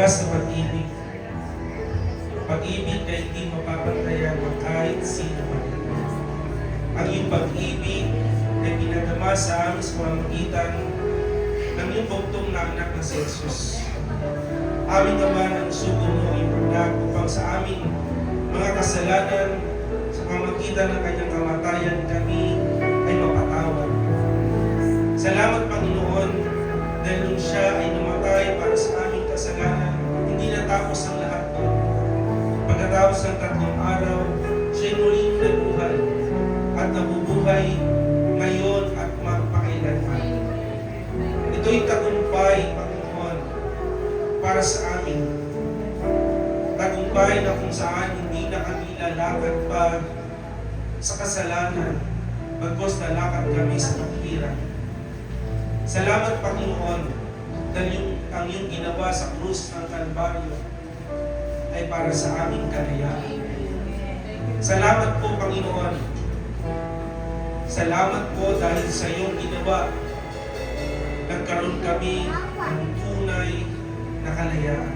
wagas na pag-ibig. Pag-ibig na hindi mapapantayan ng kahit sino man. Ang iyong pag-ibig na pinadama sa amin sa pamamagitan ng iyong bugtong na anak na si Jesus. Amin naman ang sugo mo iyong anak upang sa aming mga kasalanan sa pamamagitan ng kanyang kamatayan kami ay mapatawad. Salamat Panginoon dahil nung siya ay namatay para sa aming kasalanan, hindi natapos ang lahat doon. Pagkatapos ng 3 araw, siya'y muling nabuhay at nabubuhay ngayon at magpakailanman. Ito'y tagumpay, Panginoon, para sa amin. Tagumpay na kung saan hindi na kami lalakad pa sa kasalanan, bagkus lalakad kami sa paghirap. Salamat, Panginoon, dahil ang iyong ginawa sa krus ng Kalbaryo ay para sa aming kalayaan. Salamat po, Panginoon. Salamat po dahil sa iyong ginawa, nagkaroon kami ng tunay na kalayaan.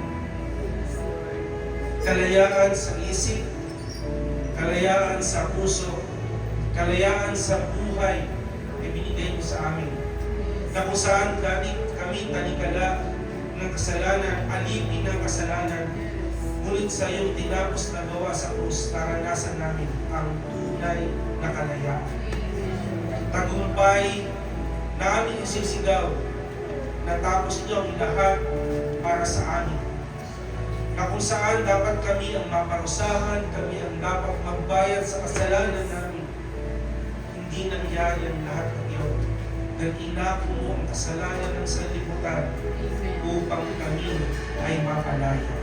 Kalayaan sa isip, kalayaan sa puso, kalayaan sa buhay ay binigay mo sa amin. Na kung saan kami talikala ng kasalanan, alipin ng kasalanan, ngunit sa iyong tinapos na gawa sa krus, naranasan namin ang tunay na kalayaan. Tagumpay na aming isisigaw, natapos niyo ang lahat para sa amin. Na kung saan dapat kami ang maparusahan, kami ang dapat magbayad sa kasalanan namin, hindi nangyari ang lahat ng iyon. Dahil inako mo ang kasalanan ng sanlibutan upang kami ay mapalaya.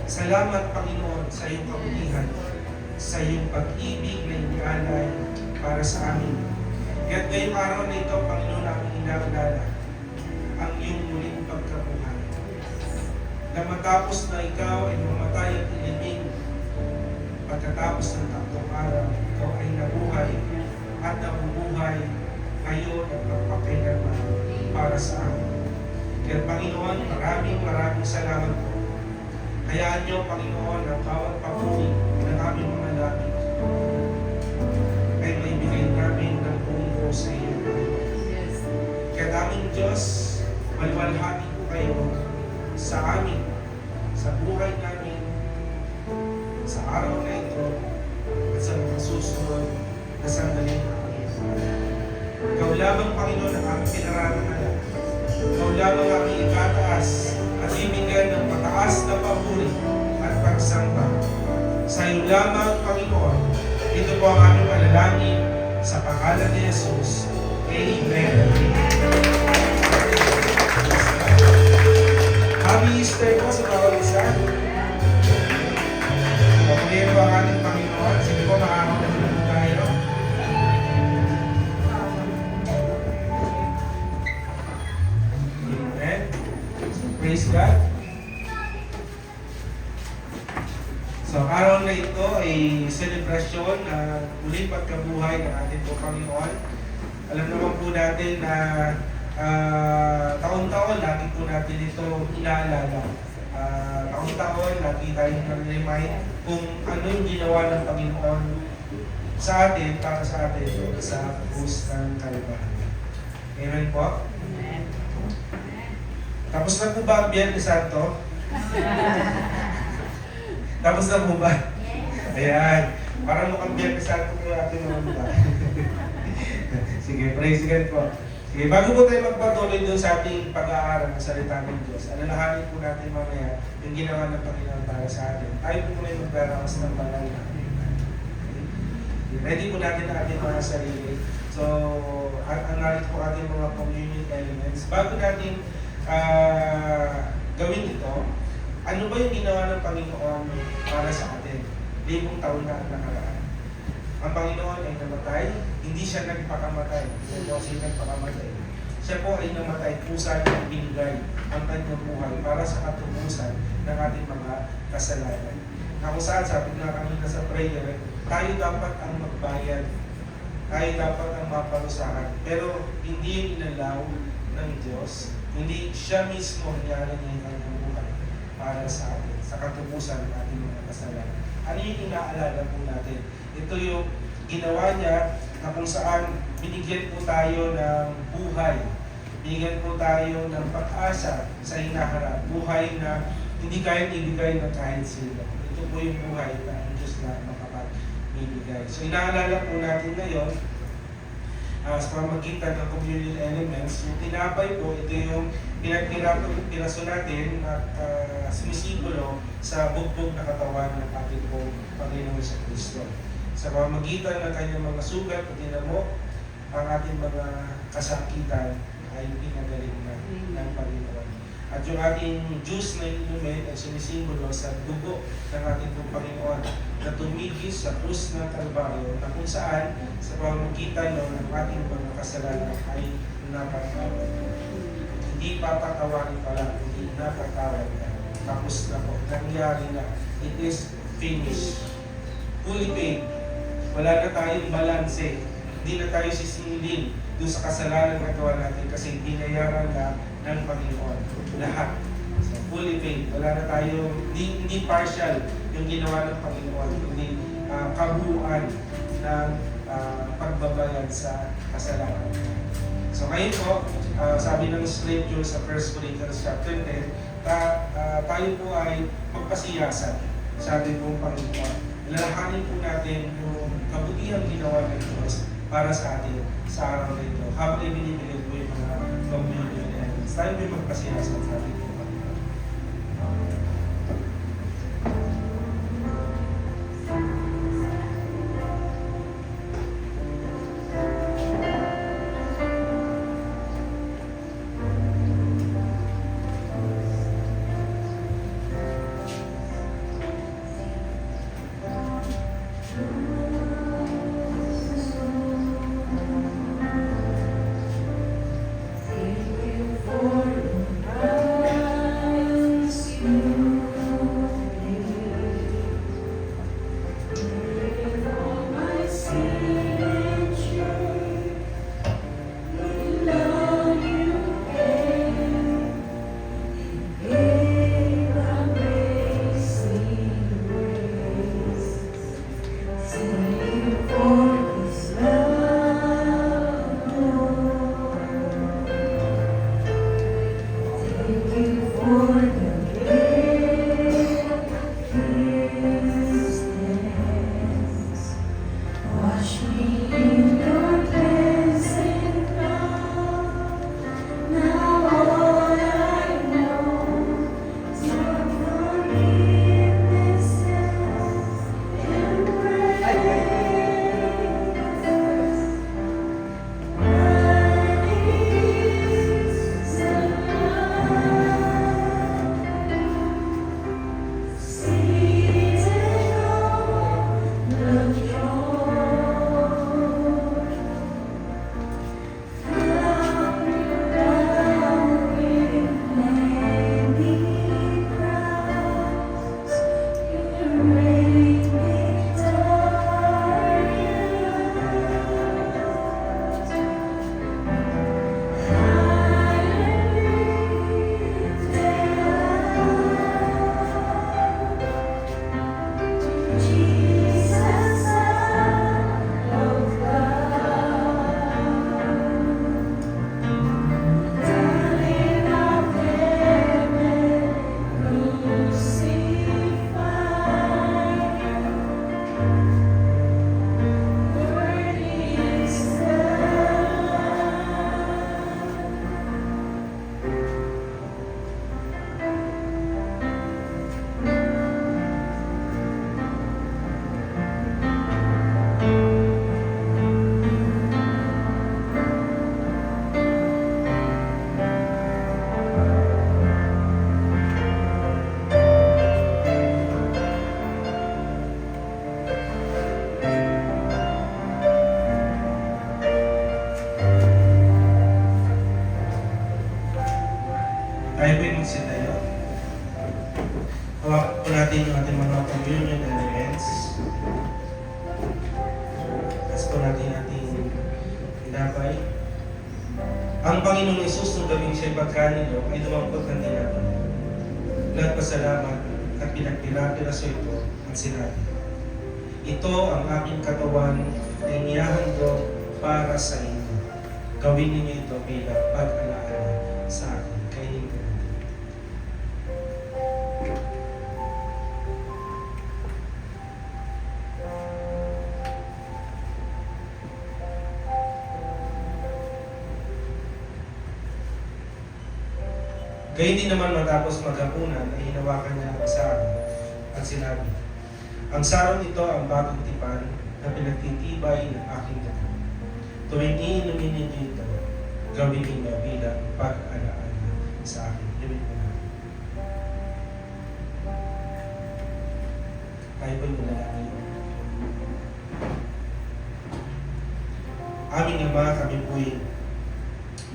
Salamat, Panginoon, sa iyong kabulihan, sa iyong pag-ibig na inialay para sa amin. Kaya't ngayong araw na ito, Panginoon, aming inaalala ang iyong muling pagkabuhay. Na matapos na ikaw ay mamatay at ilibing, pagkatapos ng 3 araw, ikaw ay nabuhay at nabubuhay ngayon at magpakailanman para sa amin. Kaya Panginoon, maraming salamat po. Hayaan niyo, Panginoon, ang bawat papuri ng aming mga labi ay maibigay namin ng buong po sa iyo. Kaya aming Diyos, malwalhati po kayo sa amin, sa buhay namin, sa araw na ito, at sa mga susunod na sandali na kami. Ikaw lamang, Panginoon, ang aming pinararangalan. Ikaw lamang ang aming ikataas at ibigay ng mataas na papuri at pagsamba. Sa iyo lamang, Panginoon, ito po ang aming panalangin sa pangalan ni Jesus. Amen. Happy Easter po sa bawat isa. Papulihin po ang ating Panginoon. Sige po, makakapagod po tayo. Amen. Praise God. So, araw na ito ay celebration na muling pagkabuhay ng ating po Panginoon. Alam naman po natin na taon-taon lagi po natin ito inaalala. Taon-taon lagi tayong nag-remind kung ano yung ginawa ng Panginoon sa atin, para sa atin, sa krus ng Kalbaryo. Amen po? Amen. Tapos na po ba ang Biyernes Santo? Tapos na po ba? Ayan. Parang mukhang Biyernes Santo po natin naman ba? Sige, praise God po. Sige, bago po tayo magpatuloy doon sa ating pag-aaral ng salita ng Diyos, alalahanin po natin mamaya yung ginawa ng Panginoon para sa atin. Tayo po muna yung magbarawas ng banal na. Ready po natin ang ating mga sarili. So, ang narito po ating mga communion elements. Bago natin gawin ito, ano ba yung ginawa ng Panginoon para sa atin? 5 taon na ang nakaraan. Ang Panginoon ay namatay, hindi siya nagpakamatay. Hindi siya nagpakamatay. Siya po ay namatay, pusa niya binigay ang kanyang buhay para sa katubusan ng ating mga kasalanan. Na kung saan, sabi na kanina sa prayer, tayo dapat ang magbayad. Tayo dapat ang maparusahan. Pero hindi yung inalaw ng Diyos Hindi siya mismo nangyari niya yung kanyang buhay para sa atin, sa katubusan ng ating mga kasalanan. Ano yung inaalala po natin? Ito yung ginawa niya na kung saan binigyan po tayo ng buhay. Binigyan po tayo ng pag-asa sa hinaharap. Buhay na hindi kayang ibigay ng kahit sino. Ito po yung buhay na ang Diyos na makapagbibigay. So inaalala po natin ngayon, sa pamagitan ng communion elements, yung tinapay po, ito yung pinagpiraso natin at sumisimbolo sa bugbog na katawan ng ating pong Panginoon sa Kristo. Sa pamagitan ng kanyang mga sugat at dinamo, ang ating mga kasakitan ay pinagaling na ng Panginoon. At yung ating juice na inumin ay sumisimbolo sa dugo ng ating pong Panginoon na tumigis sa krus ng Kalbaryo na kung saan sa pamamagitan ng ating mga kasalanan ay napatawad. Hindi papatawarin pala, hindi napatawad na. Tapos na po, nangyari na. It is finished. Fully paid. Wala na tayong balanse. Hindi na tayo sisingilin doon sa kasalanan na gawa natin kasi binayaran na ng Panginoon. Lahat. So, fully paid. Wala na tayo, hindi partial yung ginawa ng Panginoon, kundi kabuuan ng pagbabayad sa kasalanan. So ngayon po, sabi ng Scripture sa 1 Corinthians chapter 10, tayo po ay magpasiyasan. Sabi po ng Panginoon, lalakanin po natin yung kabutihang ginawa ng Diyos para sa atin sa araw na ito. Habang ibinibigay po yung mga communion elements, tayo po magpasiyasan sa ating po. Thank you for your kindness. Panginoong Yesus nung gawing siya'y pagkanilo ay dumampot ng tinapay. Nagpasalamat at pinagpira-piraso ito at sinabi, ito ang aking katawan na inihahandog para sa inyo. Gawin ninyo ito bilang pag-alaala sa akin. Kainin ko. Gayun din naman matapos maghapunan ay hinawakan niya ang sarong at sinabi, ang sarong ito ang bagong tipan na pinagtitibay ng aking dugo. Tuwing iinumin ninyo ito, gawin ninyo bilang pag-alaala sa akin. Gawin mo na. Tayo po'y manalangin. Aming Ama, kami po'y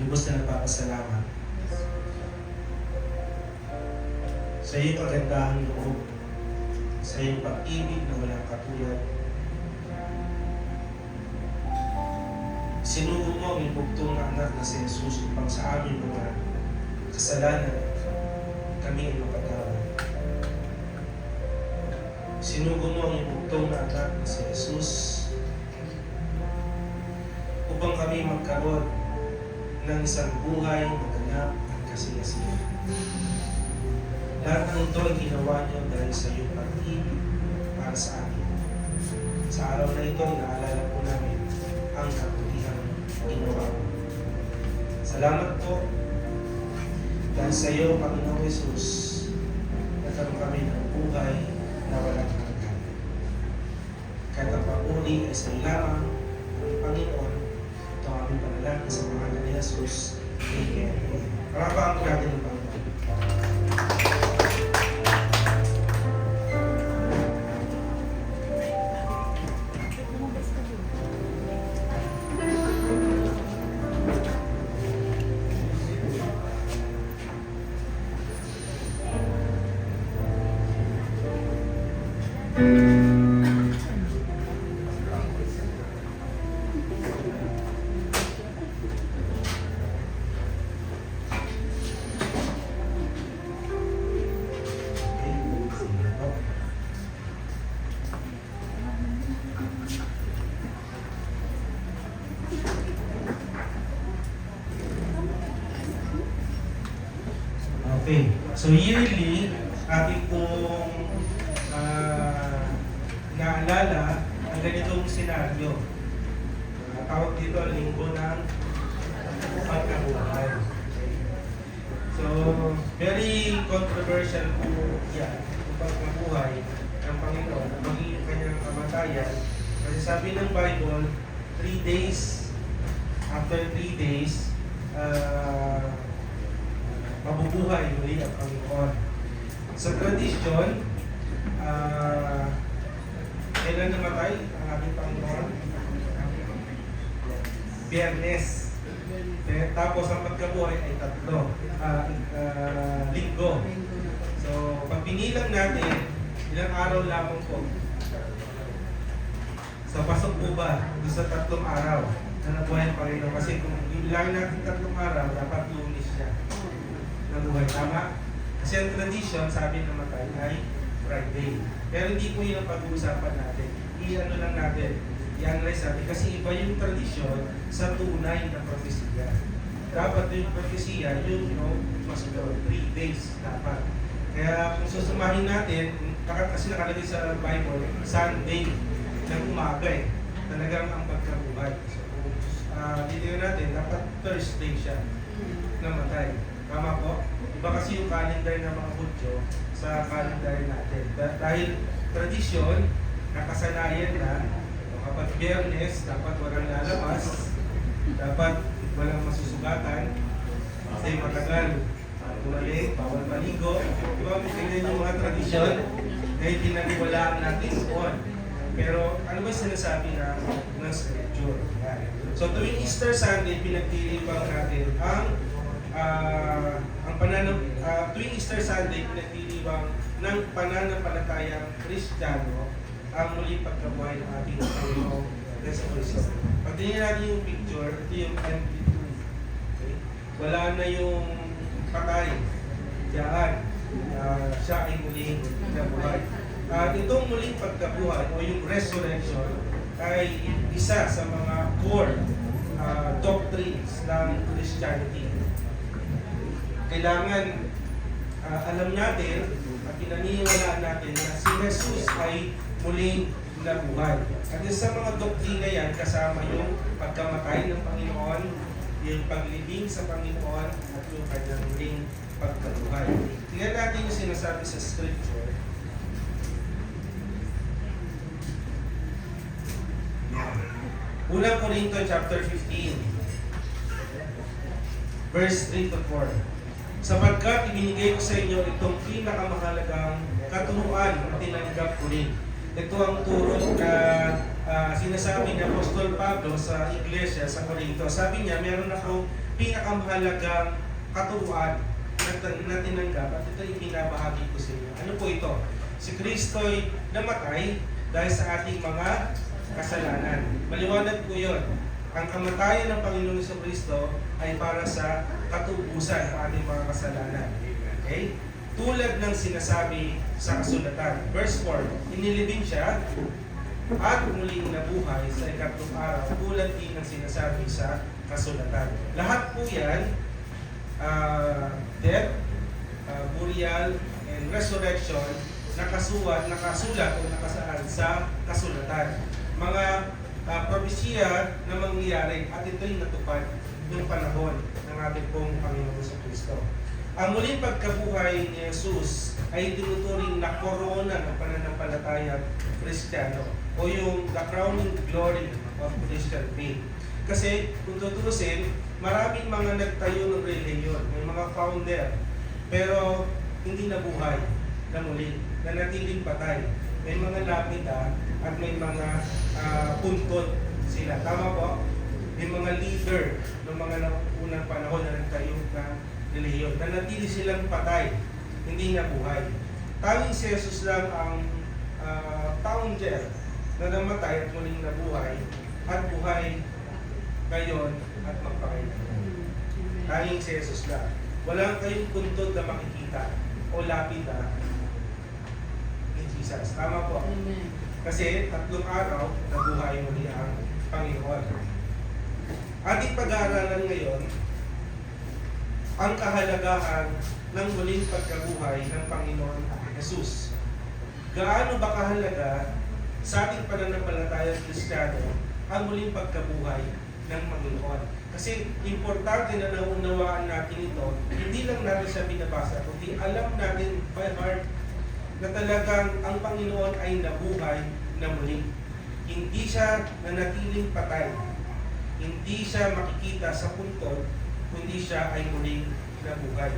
lubos na nagpapasalamat sa iyong kagandahang loob, sa iyong pag-ibig na walang katulad. Sinugo mo ang ibugtong na anak na si Jesus upang sa aming mga kasalanan kami ay mapatawad. Sinugo mo ang ibugtong na anak na si Jesus upang kami magkaroon ng isang buhay na ganap at kasiyasiyan. Lahat ng ito ay ginawa niyo dahil sa iyong pag-ibig para sa amin. Sa araw na ito, inaalala po namin ang kabutihang ginawa mo. Salamat po dahil sa iyo, Panginoong Yesus, nagkaroon kami ng buhay na walang hanggan. Kahit ang pag-uli ay sa iyo lamang, ang Panginoon, ito ang aming panalangin sa pangalan ni Jesus. Amen. Parapahan po natin ang Panginoon. Okay. So yearly, ating pong naalala ang ganitong senaryo. Tawag dito ang linggo ng pagkabuhay. So, very controversial po yan, ang pagkabuhay ng Panginoon, maging kanyang kamatayan. Kasi sabi ng Bible, 3 days, after 3 days, mabubuhay muli ang Panginoon. Sa tradisyon, kailan namatay ang ating Panginoon? Biyernes. Tapos ang pagkabuhay ay 3, linggo. So, pag binilang natin, ilang araw lamang po. So, pasok po ba doon sa 3 araw na nabuhay ang Panginoon? Kasi kung bilangin natin 3 araw, dapat Lunes siya nabuhay. Tama? Kasi ang tradition, sabi ng matay, ay Friday. Pero hindi po yun ang pag-uusapan natin. I-ano lang natin, i-analyze natin. Kasi iba yung tradition sa tunay na propesya. Dapat yung propesya, yung masunod, 3 days dapat. Kaya kung susumahin natin, kasi nakalagay sa Bible, Sunday ng umaga talagang ang pagkabuhay. So, dito natin, dapat Thursday siya namatay. Tama po? Iba kasi yung calendar ng mga Hudyo sa calendar natin. Dahil tradisyon, nakasanayan na, kapag Biyernes, dapat walang lalabas, dapat walang masusugatan, kasi matagal, tumalik, bawal maligo. Diba, ganyan yung mga tradisyon na itinaniwalaan natin noon. Pero ano ba sinasabi ng scripture? So tuwing Easter Sunday, pinagtitipang natin tuwing Easter Sunday, pinagtitipang ng pananampalatayang Kristiyano ang muling pagkabuhay ng ating Panginoong Yesu Cristo. Pag tingnan natin yung picture, ito yung MP2. Okay? Wala na yung patay. Diyan, siya ay muling nabuhay. Itong muling pagkabuhay o yung resurrection ay isa sa mga core doctrines ng Christianity. Kailangan alam natin at pinaniniwalaan natin na si Jesus ay muling nabuhay. At sa mga doktrina yan, kasama yung pagkamatay ng Panginoon, yung paglibing sa Panginoon, at yung kanyang muling pagkabuhay. Tingnan natin yung sinasabi sa Scripture. Unang Korinto chapter 15, verse 3 to 4. Sapagkat ibinigay ko sa inyo itong pinakamahalagang katuruan na tinanggap ko rin. Ito ang turo na sinasabi ni Apostol Pablo sa iglesia sa Corinto. Sabi niya, meron akong pinakamahalagang katuruan na tinanggap at ito ibinabahagi ko sa inyo. Ano po ito? Si Kristo'y namatay dahil sa ating mga kasalanan. Maliwanag po yun. Ang kamatayan ng Panginoon sa Kristo ay para sa katubusan ng ating mga kasalanan. Okay? Tulad ng sinasabi sa kasulatan. Verse 4, inilibing siya at muling nabuhay sa ikatlong araw, tulad din ng sinasabi sa kasulatan. Lahat po yan, death, burial, and resurrection, nakasulat o nakasaad sa kasulatan. Mga propesya na mangyayari at ito'y natupad yung panahon ng ating pong Panginoon sa Kristo. Ang muling pagkabuhay ni Jesus ay tinuturing na korona ng pananampalataya Kristiyano o yung the crowning glory of Christian faith. Kasi kung tutusin, maraming mga nagtayo ng reliyon, may mga founder, pero hindi nabuhay na muli, nanatiling patay. May mga lapida at may mga puntod sila. Tama po? May mga leader ng mga unang panahon na nagtayo ng reliyon. Nanatili silang patay, hindi nabuhay. Tanging si Jesus lang ang founder na namatay at muling nabuhay at buhay ngayon at magpakailanman. Tanging si Jesus lang. Walang kayong puntod na makikita o lapida ni Jesus. Tama po? Amen. Kasi 3 araw, nabuhay muli ang Panginoon. Ating pag-aaralan ngayon ang kahalagahan ng muling pagkabuhay ng Panginoon Jesus. Gaano ba kahalaga sa ating pananampalatayang Kristiyano ang muling pagkabuhay ng Panginoon? Kasi importante na naunawaan natin ito, hindi lang natin siya binabasa, kundi alam natin by heart na talagang ang Panginoon ay nabuhay na muli. Hindi siya nanatiling patay. Hindi siya makikita sa puntod, kundi siya ay muling nabuhay.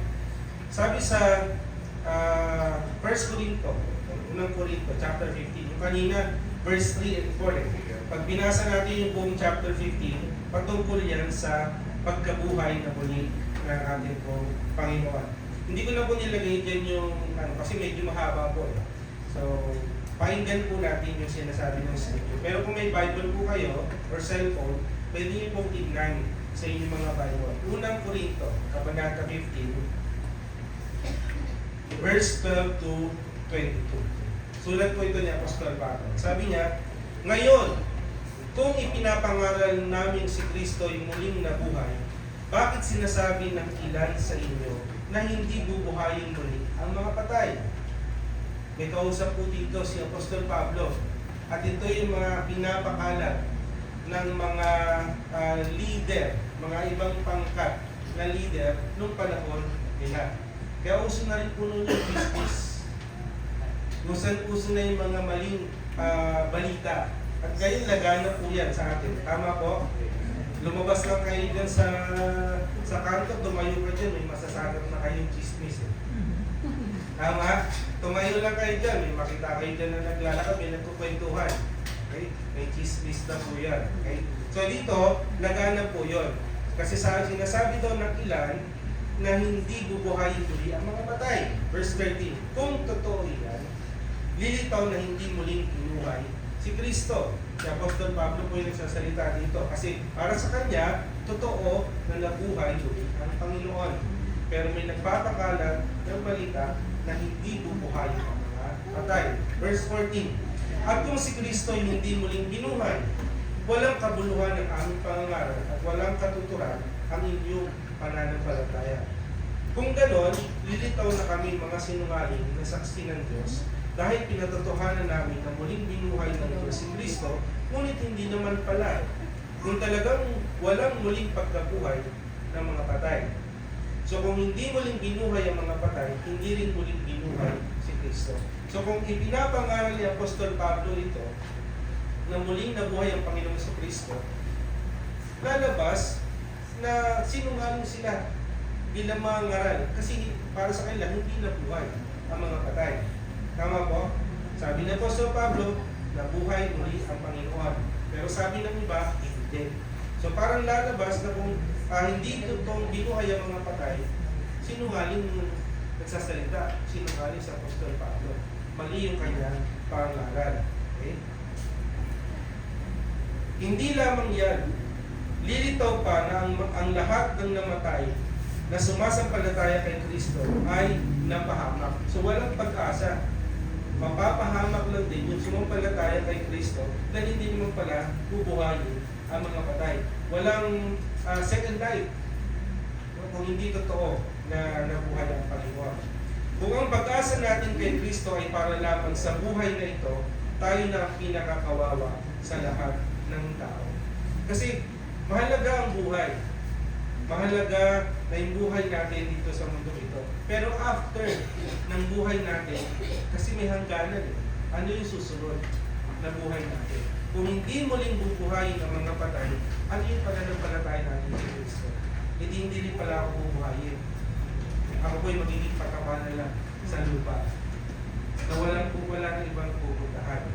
Sabi sa 1 Corinto, chapter 15, yung kanina, verse 3 and 4. Pag binasa natin yung buong chapter 15, patungkol yan sa pagkabuhay na muli ng ating pong Panginoon. Hindi ko na po nilagay dyan yung, kasi medyo mahaba po. So, pakinggan po natin yung sinasabi ng Scripture. Pero kung may Bible po kayo, or cellphone, pwede niyo pong tignan sa inyong mga Bible. Unang Korinto, Kabanata 15, verse 12 to 22. Sulat po ito ni Apostol Pablo. Sabi niya, ngayon, kung ipinapangaral namin si Kristo yung muling nabuhay, bakit sinasabi ng ilan sa inyo na hindi bubuhayin muli ang mga patay? May kausap po dito si Apostol Pablo. At ito yung mga pinapakalat ng mga leader, mga ibang pangkat na leader nung panahon nila. Kaya uso na rin po nun yung business. Uso na yung mga maling balita. At ngayon laganap po yan sa atin. Tama po? Lumabas lang kayo dyan sa kanto, tumayo ka dyan, may masasagap na kayong chismis. Tama? Tumayo lang kayo dyan, may makita kayo dyan na naglalakad, may nagkukwentuhan. Okay? May chismis na po yan. Okay? So dito, laganap po yun. Kasi sinasabi daw ng ilan na hindi bubuhayin muli ang mga patay. Verse 13, kung totoo yan, lilitaw na hindi muling binuhay si Kristo. Si Apostol Pablo po yung nagsasalita dito. Kasi para sa kanya, totoo na nabuhay ang Panginoon. Pero may nagpapakalat ng balita na hindi bubuhay ang mga patay. Verse 14. At kung si Kristo ay hindi muling binuhay, walang kabuluhan ng aming pangangaral at walang katuturan ang inyong pananampalataya. Kung ganon, lilitaw na kami mga sinungaling na saksi ng Diyos dahil pinatotohanan namin na muling binuhay ng Diyos si Kristo, ngunit hindi naman pala. Kung talagang walang muling pagkabuhay ng mga patay. So kung hindi muling binuhay ang mga patay, hindi rin muling binuhay si Kristo. So kung ipinapangaral ni Apostol Pablo ito, na muling nabuhay ang Panginoon sa Kristo, lalabas na sinungaling sila bilang mga ngaral. Kasi para sa kanila, hindi nabuhay ang mga patay. Tama po? Sabi ni Apostol Pablo, nabuhay muli ang Panginoon. Pero sabi ng iba, hindi. So parang lalabas na kung hindi totoong binuhay ang mga patay, sinungaling nagsasalita, sinungaling sa Apostol Pablo. Mali yung kanyang pangaral. Okay? Hindi lamang yan, lilitaw pa na ang lahat ng namatay na sumasampalataya kay Kristo ay napahamak. So walang pag-asa. Mapapahamak lang din yung sumampalataya kay Kristo dahil hindi naman pala bubuhayin ang mga patay. Walang second life. Kung hindi totoo na nabuhay ang Panginoon. Kung ang pag-asa natin kay Kristo ay para lamang sa buhay na ito, tayo na ang pinakakawawa sa lahat ng tao. Kasi mahalaga ang buhay. Mahalaga na yung buhay natin dito sa mundo ito. Pero after ng buhay natin, kasi may hangganan eh. Ano yung susunod na buhay natin? Kung hindi muling bubuhayin ang mga patay, ano yung pananampalataya natin sa Kristo? Hindi rin pala ako bubuhayin. Ako po'y magiging patawanan lang sa lupa. Na wala ng ibang pupuntahan.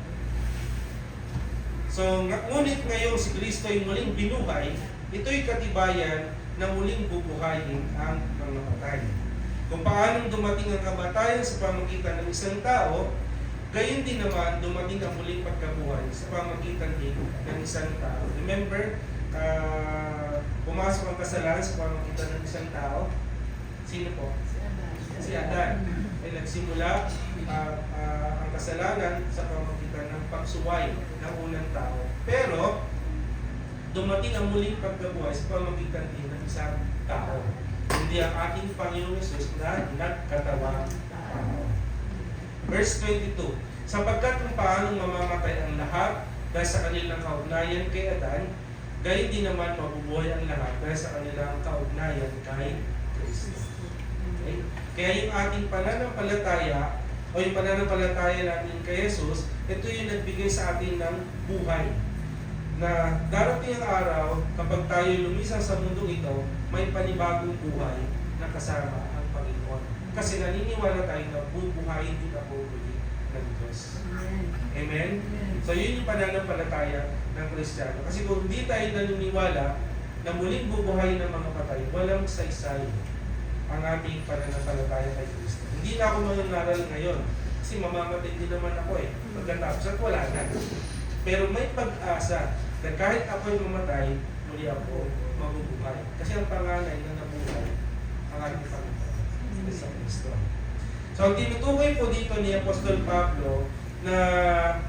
So, ngunit ngayong si Kristo ay muling binuhay, ito'y katibayan na muling bubuhayin ang mga patay. Kung paanong dumating ang kamatayan sa pamagitan ng isang tao, gayon din naman dumating ang muling pagkabuhay sa pamagitan din ng isang tao. Remember, pumasok ang kasalanan sa pamagitan ng isang tao. Sino po? Si Adan. Ay nagsimula ang kasalanan sa pamagitan ng pagsuway ng unang tao. Pero, dumating ang muling pagkabuhay sa pamagitan din ng isang tao. Hindi ang ating Panginoon Jesus na nagkatawang tao. Verse 22, sapagkat kung paanong mamamatay ang lahat dahil sa kanilang kaugnayan kay Adan, gayon din naman mabubuhay ang lahat dahil sa kanilang kaugnayan kay Kristo. Okay? Kaya yung ating pananampalataya o yung pananampalataya natin kay Jesus, ito yung nagbigay sa atin ng buhay. Na darating ang araw, kapag tayo lumisan sa mundong ito, may panibagong buhay na kasama ang Panginoon. Kasi naniniwala tayo na bubuhayin din ako muli ng Diyos. Amen? So yun yung pananampalataya ng Kristiyano. Kasi kung hindi tayo naniniwala na muling bubuhayin ng mga patay, walang saysay ang ating pananampalataya kay Kristo. Hindi na ako mangangaral ngayon kasi mamamatay din naman ako eh. Pagkatapos at wala na. Pero may pag-asa na kahit ako'y mamatay, muli ako mabubuhay. Kasi ang panganay na nabuhay ang ating Panginoon sa Kristo. So ang tinutukoy po dito ni Apostol Pablo na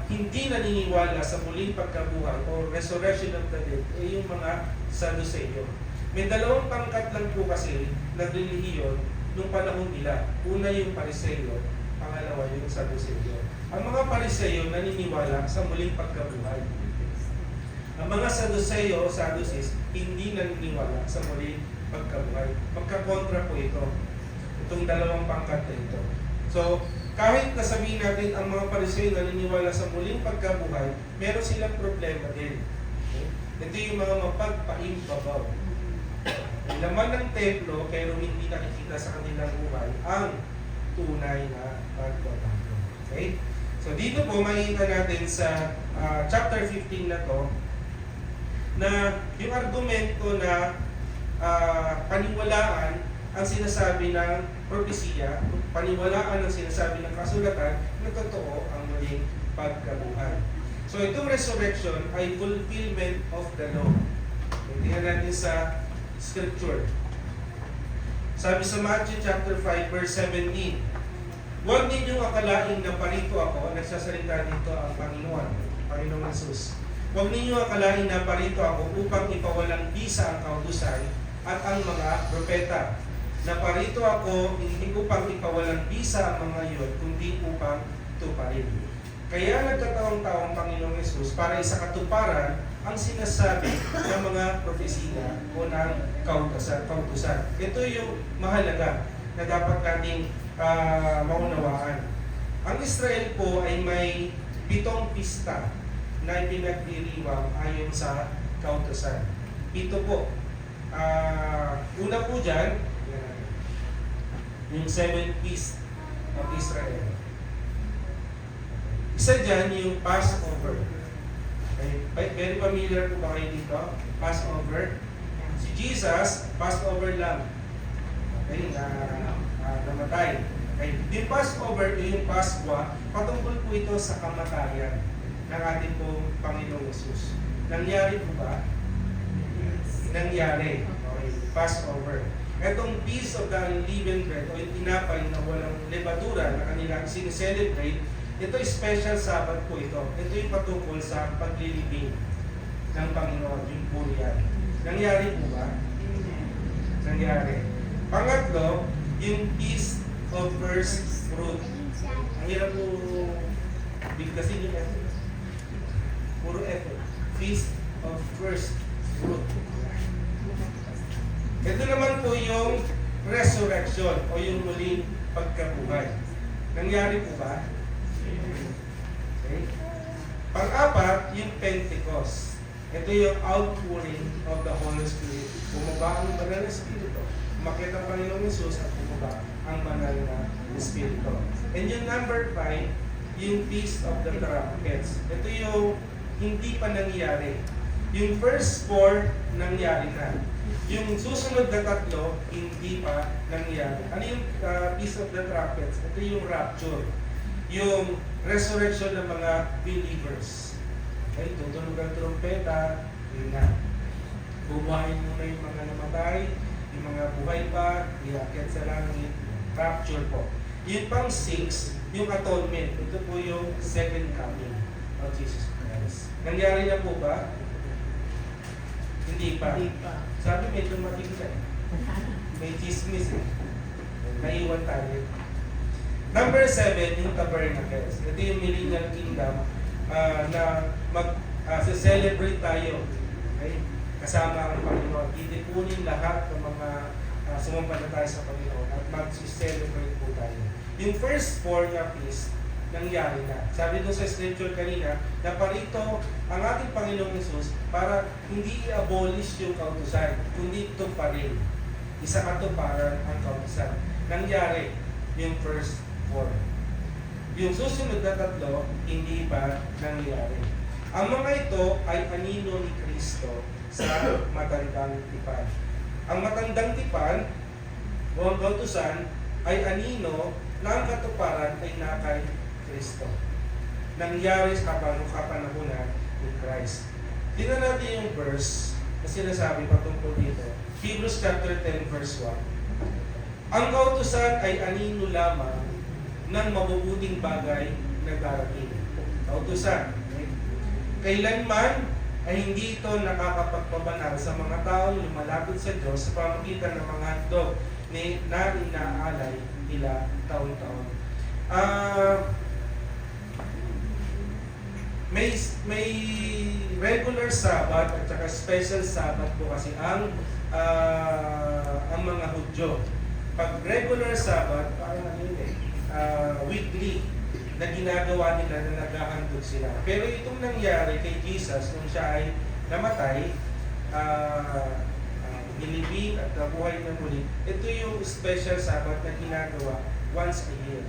hindi naniniwala sa muling pagkabuhay o resurrection of the dead ay yung mga Sadduceo. May dalawang pangkat lang po kasi na relihiyon nung panahon nila. Una yung Pariseo, pangalawa yung Sadduceo. Ang mga Pariseo naniniwala sa muling pagkabuhay. Ang mga Sadduceo o Sadducees hindi naniniwala sa muling pagkabuhay. Magkakontra po ito. Itong dalawang pangkat na ito. So, kahit nasabihin natin ang mga Pariseo naniniwala sa muling pagkabuhay, meron silang problema din. Okay? Ito yung mga mapagpaimbabaw. Ang laman ng templo, pero hindi nakikita sa kanilang buhay ang tunay na pagbabago. Okay? So dito po makikita natin sa chapter 15 na to na yung argumento na paniwalaan ang sinasabi ng propesiya, paniwalaan ang sinasabi ng kasulatan na totoo ang muling pagkabuhay. So itong resurrection ay fulfillment of the law. Tingnan natin sa scripture. Sabi sa Matthew chapter 5 verse 17, huwag ninyong akalain na parito ako, nagsasalita dito ang Panginoong Jesus. Huwag ninyong akalain na parito ako upang ipawalang bisa ang kautusan at ang mga propeta. Na parito ako hindi upang ipawalang bisa ang mga iyon, kundi upang tuparin. Kaya nagkataong-taong Panginoong Jesus para isa katuparan ang sinasabi ng mga propesiya o ng kautusan. Ito yung mahalaga na dapat nating maunawaan. Ang Israel po ay may 7 pista na ipinagdiriwang ayon sa kautusan. 7 po. Una po dyan, yung 7 feast of Israel. Isa dyan yung Passover. Okay? Very familiar po ba kayo dito? Passover. Si Jesus, Passover lamb. Okay? Namatay. Okay? Yung Passover, yung Pasqua, patungkol po ito sa kamatayan ng ating pong Panginoong Jesus. Nangyari po ba? Nangyari. Okay? Passover. Itong Feast of the Unleavened Bread o yung tinapay na walang levadura na kanilang sineselebrate, ito special Sabbath po ito. Ito yung patungkol sa paglilibing ng Panginoon, yung burial. Nangyari po ba? Nangyari. Pangatlo, yung Feast of First Fruit. Ang hirap po bigkasin yung effort. Puro effort. Feast of First Fruit. Ito naman po yung resurrection o yung muling pagkabuhay. Nangyari po ba? Okay. Pang-apat, yung Pentecost. Ito yung outpouring of the Holy Spirit. Bumaba ang banal na Espiritu. Umakyat ang Panginoong Jesus at bumaba ang banal na Espiritu. And yung number 5, yung Feast of the Trumpets. Ito yung hindi pa nangyari. Yung first 4, nangyari na. Yung susunod na 3, hindi pa nangyari. Ano yung Feast of the Trumpets? Ito yung rapture. Yung resurrection ng mga believers. Okay, tutunog ang trumpeta, yun na. Bubuhayin muna yung mga namatay, yung mga buhay pa, iakyat sa langit, rapture po. Yung pang 6, yung atonement. Ito po yung second coming of Jesus Christ. Nangyari na po ba? Hindi pa. Sabi medyo matigyan. May chismis eh. Naiwan tayo. Number 7, yung tabernacles. Ito yung millennial kingdom na mag-celebrate tayo. Okay? Kasama ang Panginoon. Titipunin lahat ng mga sumampalataya sa Panginoon at mag-celebrate po tayo. Yung first 4 na feast, nangyari na. Sabi doon sa scripture kanina, na parito ang ating Panginoong Jesus para hindi i-abolish yung kautusan, kundi ito pa rin. Isa katuparan ang kautusan. Nangyari yung first 4. Yung susunod na 3, hindi pa nangyari. Ang mga ito ay anino ni Kristo sa matandang tipan. Ang matandang tipan o ang kautusan ay anino na ang katuparan ay nakay Kristo. Nangyari sa kapanahunan ni Christ. Tingnan natin yung verse na sinasabi patungkol dito. Hebrews chapter 10 verse 1. Ang kautusan ay anino lamang ng mabubuting bagay na darating. Kautusan. Kailanman ay hindi ito nakakapagpabanal sa mga taong lumalapit sa Diyos sa pamamagitan ng mga handog na inaalay nila taon-taon. May regular Sabbath at saka special Sabbath po kasi ang mga Hudyo. Pag regular Sabbath, weekly na ginagawa nila na naghahandog sila. Pero itong nangyari kay Jesus nung siya ay namatay, nilibing at nabuhay na muli, ito yung special Sabbath na ginagawa once a year.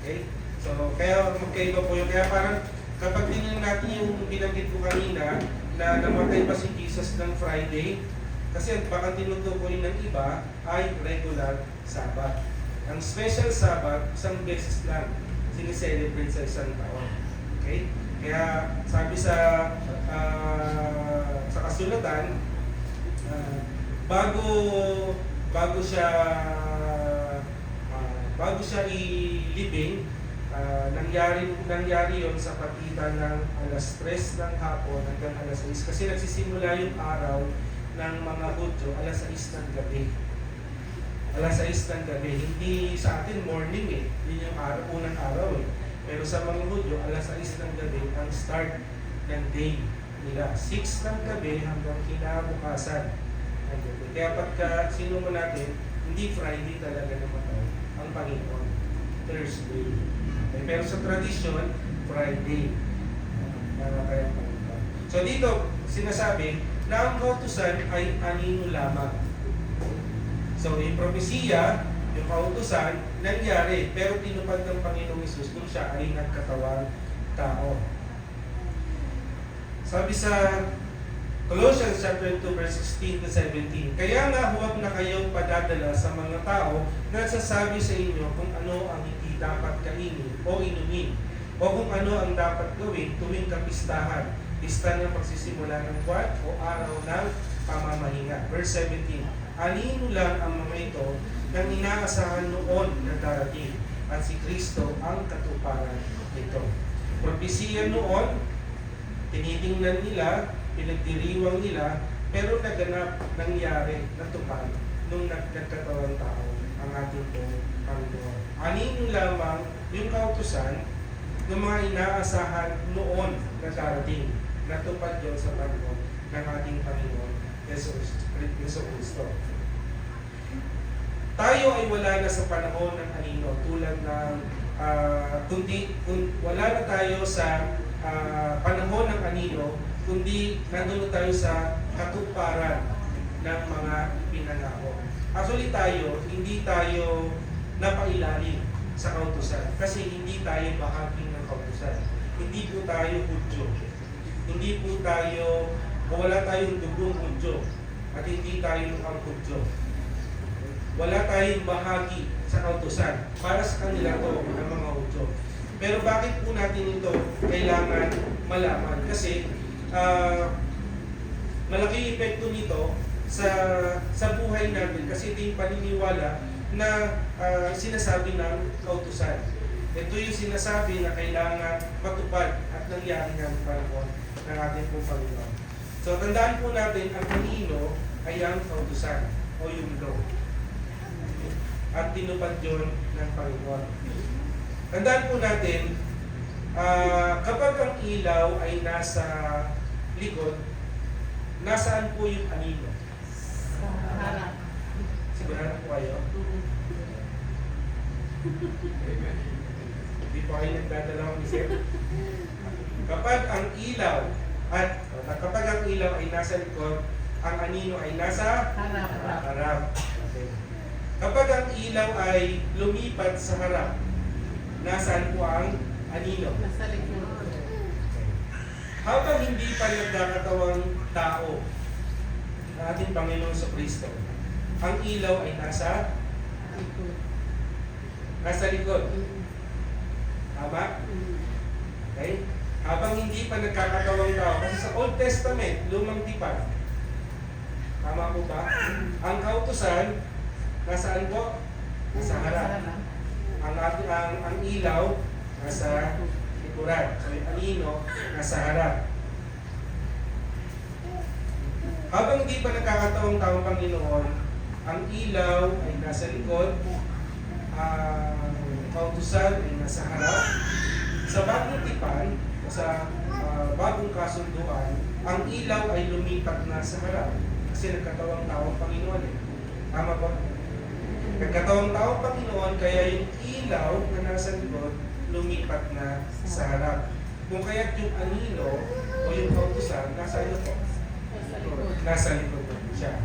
Okay? So, kaya magkaiba po yun. Kaya parang kapag tingnan natin yung binanggit ko kanina na namatay pa si Jesus ng Friday, kasi baka tinutukoy ng iba ay regular Sabbath. Ang special Sabbath, isang beses lang sinicelebrate sa isang taon. Okay? Kaya sabi sa kasulatan, ah, bago bago siya ilibing, nangyari yon sa pagitan ng alas 3 ng hapon hanggang alas 6 kasi nagsisimula yung araw ng mga Hudyo alas 6 ng gabi. Alas 6 ng gabi, hindi sa atin morning yun yung unang araw Pero sa mga Hudyo, alas 6 ng gabi ang start ng day nila. 6 ng gabi hanggang kinabukasan ng gabi. Kaya pagka sinumo natin, hindi Friday talaga namatay ang Panginoon. Thursday. Okay, pero sa tradisyon, Friday. Namatay ang Panginoon. So dito, sinasabi na ang kautusan ay anino lamang. So yung propesiya, yung kautusan, nangyari, pero tinupad ng Panginoong Hesus kung siya ay nagkatawang tao. Sabi sa Colossians chapter 2 verse 16 to 17, kaya nga huwag na kayong padadala sa mga tao na nagsasabi sa inyo kung ano ang hindi dapat kainin o inumin, o kung ano ang dapat gawin tuwing kapistahan, pista ng pagsisimula ng buwan o araw ng pamamahinga. Verse 17, anino lang ang mga ito nang inaasahan noon na darating at si Kristo ang katuparan nito. Propesiya noon, tinitingnan nila, pinagdiriwang nila, pero naganap, nangyari, natupad nung nagkatawang tao ang ating Panginoon. Anino lamang yung kautusan ng mga inaasahan noon na darating, natupad yun sa panahon ng ating Panginoon Yeso Kristo. Tayo ay wala na sa panahon ng anino tulad ng wala na tayo sa panahon ng anino kundi nandun tayo sa katuparan ng mga pinangako. Actually tayo, hindi tayo napailalim sa kautusan kasi hindi tayo bahagi ng kautusan. Hindi po tayo Hudyo. Hindi po tayo, wala tayong dugong Hudyo at hindi tayo mukhang Hudyo. Wala tayong bahagi sa kautusan para sa kanila to ng mga Hudyo. Pero bakit po natin ito kailangan malaman? Kasi malaki epekto nito sa buhay natin kasi ito yung paniniwala na sinasabi ng kautusan. Ito yung sinasabi na kailangan matupad at nangyari ng panahon ng ating pong Panginoon. So tandaan po natin ang kanino ay ang kautusan o yung law. At tinupad yun ng Panginoon. Tandaan po natin, kapag ang ilaw ay nasa likod, nasaan po yung anino? Sa harap. Sigurado po kayo? Hindi po kayo nagdadalawang isip? Kapag ang ilaw ay nasa likod, ang anino ay nasa harap. Okay. Kapag ang ilaw ay lumipat sa harap, nasaan po ang anino? Nasa likod. Habang hindi pa nagkakatawang tao na ating Panginoon sa Kristo, ang ilaw ay nasa likod. Tama? Okay? Habang hindi pa nagkakatawang tao, kasi sa Old Testament, lumang tipan. Tama po ba? Ang kautusan, nasaan po? Nasa harap. Ang ilaw, nasa likuran. So yung anino, nasa harap. Habang hindi pa nagkakataong taong Panginoon, ang ilaw ay nasa likod, ang kautusan ay nasa harap. Sa bagong tipan, sa bagong kasunduan, ang ilaw ay lumipat na sa harap kasi nagkatawang taong Panginoon Tama ba? Nagkatawang taong Panginoon, kaya yung ilaw na nasa likod, lumipat na sa harap. Kung kaya't yung anino o yung kautusan, nasa ano po? Nasa likod po siya.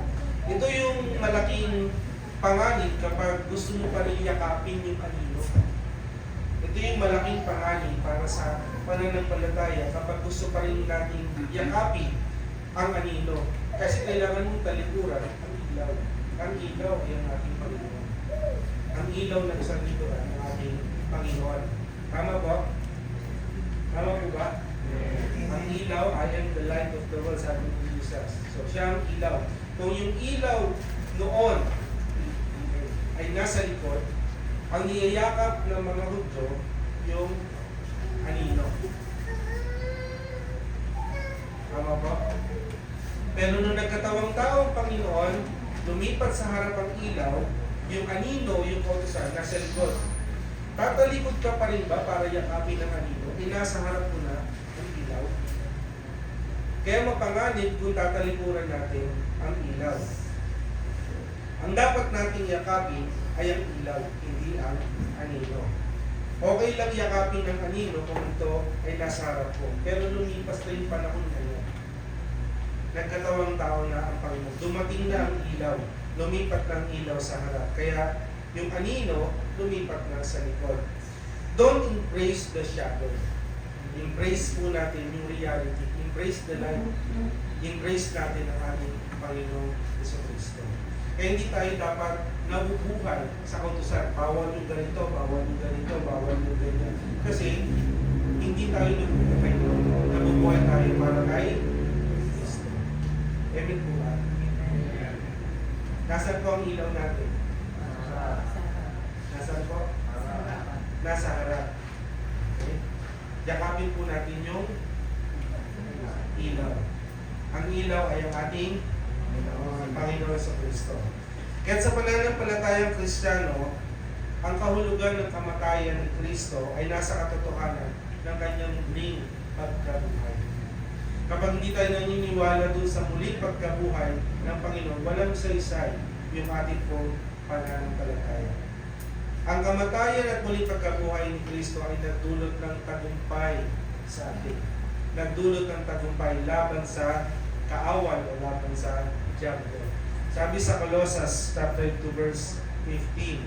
Ito yung malaking panganib kapag gusto mo pa rin yakapin yung anino. Ito yung malaking panganib para sa pananampalataya kapag gusto pa rin natin yakapin ang anino. Kasi kailangan mong talikuran ang ilaw. Ang ilaw ay ang ating Panginoon. Ang ilaw na isang likuran ng ating Panginoon. Tama po? Tama po ba? Ang ilaw, I am the light of the world, sabi ni Jesus. So siya ang ilaw. Kung yung ilaw noon ay nasa likod, ang niyayakap ng mga Hudyo, yung anino. Tama ba? Pero nung nagkatawang tao ang Panginoon, lumipat sa harap ang ilaw, yung anino, yung kautusan, nasa likod. Tatalikod ka pa rin ba para yakapin ng anino? Nasa harap mo na ang ilaw. Kaya mapanganib kung tatalikuran natin ang ilaw. Ang dapat nating yakapin ay ang ilaw, hindi ang anino. Okay lang yakapin ng anino kung ito ay nasa harap ko. Pero lumipas na yung panahon ngayon. Nagkatawang tao na ang Panginoon. Dumating na ang ilaw. Lumipat na ang ilaw sa harap. Kaya yung anino, lumipat na sa likod. Don't embrace the shadow. Embrace po natin yung reality. Embrace the light. Embrace natin ang ating Panginoong Jesucristo. Kaya hindi tayo dapat nabubuhay sa kautusan. Bawal yung ganito, bawal yung ganito, bawal yung ganyan. Kasi hindi tayo nabubuhay doon. Nabubuhay tayo para kay Kristo. Amen po ba? Nasaan po ang ilaw natin? Nasaan po? Nasa harap. Okay? Yakapin po natin yung ilaw. Ang ilaw ay ang ating Panginoon sa Kristo. Kaya sa pananampalatayang Kristiyano, ang kahulugan ng kamatayan ni Kristo ay nasa katotohanan ng kanyang muling pagkabuhay. Kapag hindi tayo naniniwala dun sa muling pagkabuhay ng Panginoon, walang saysay yung ating pong pananampalataya. Ang kamatayan at muling pagkabuhay ni Kristo ay nagdulot ng tagumpay sa atin. Nagdulot ng tagumpay laban sa kaaway o laban sa diablo. Sabi sa Colossus chapter 2 verse 15.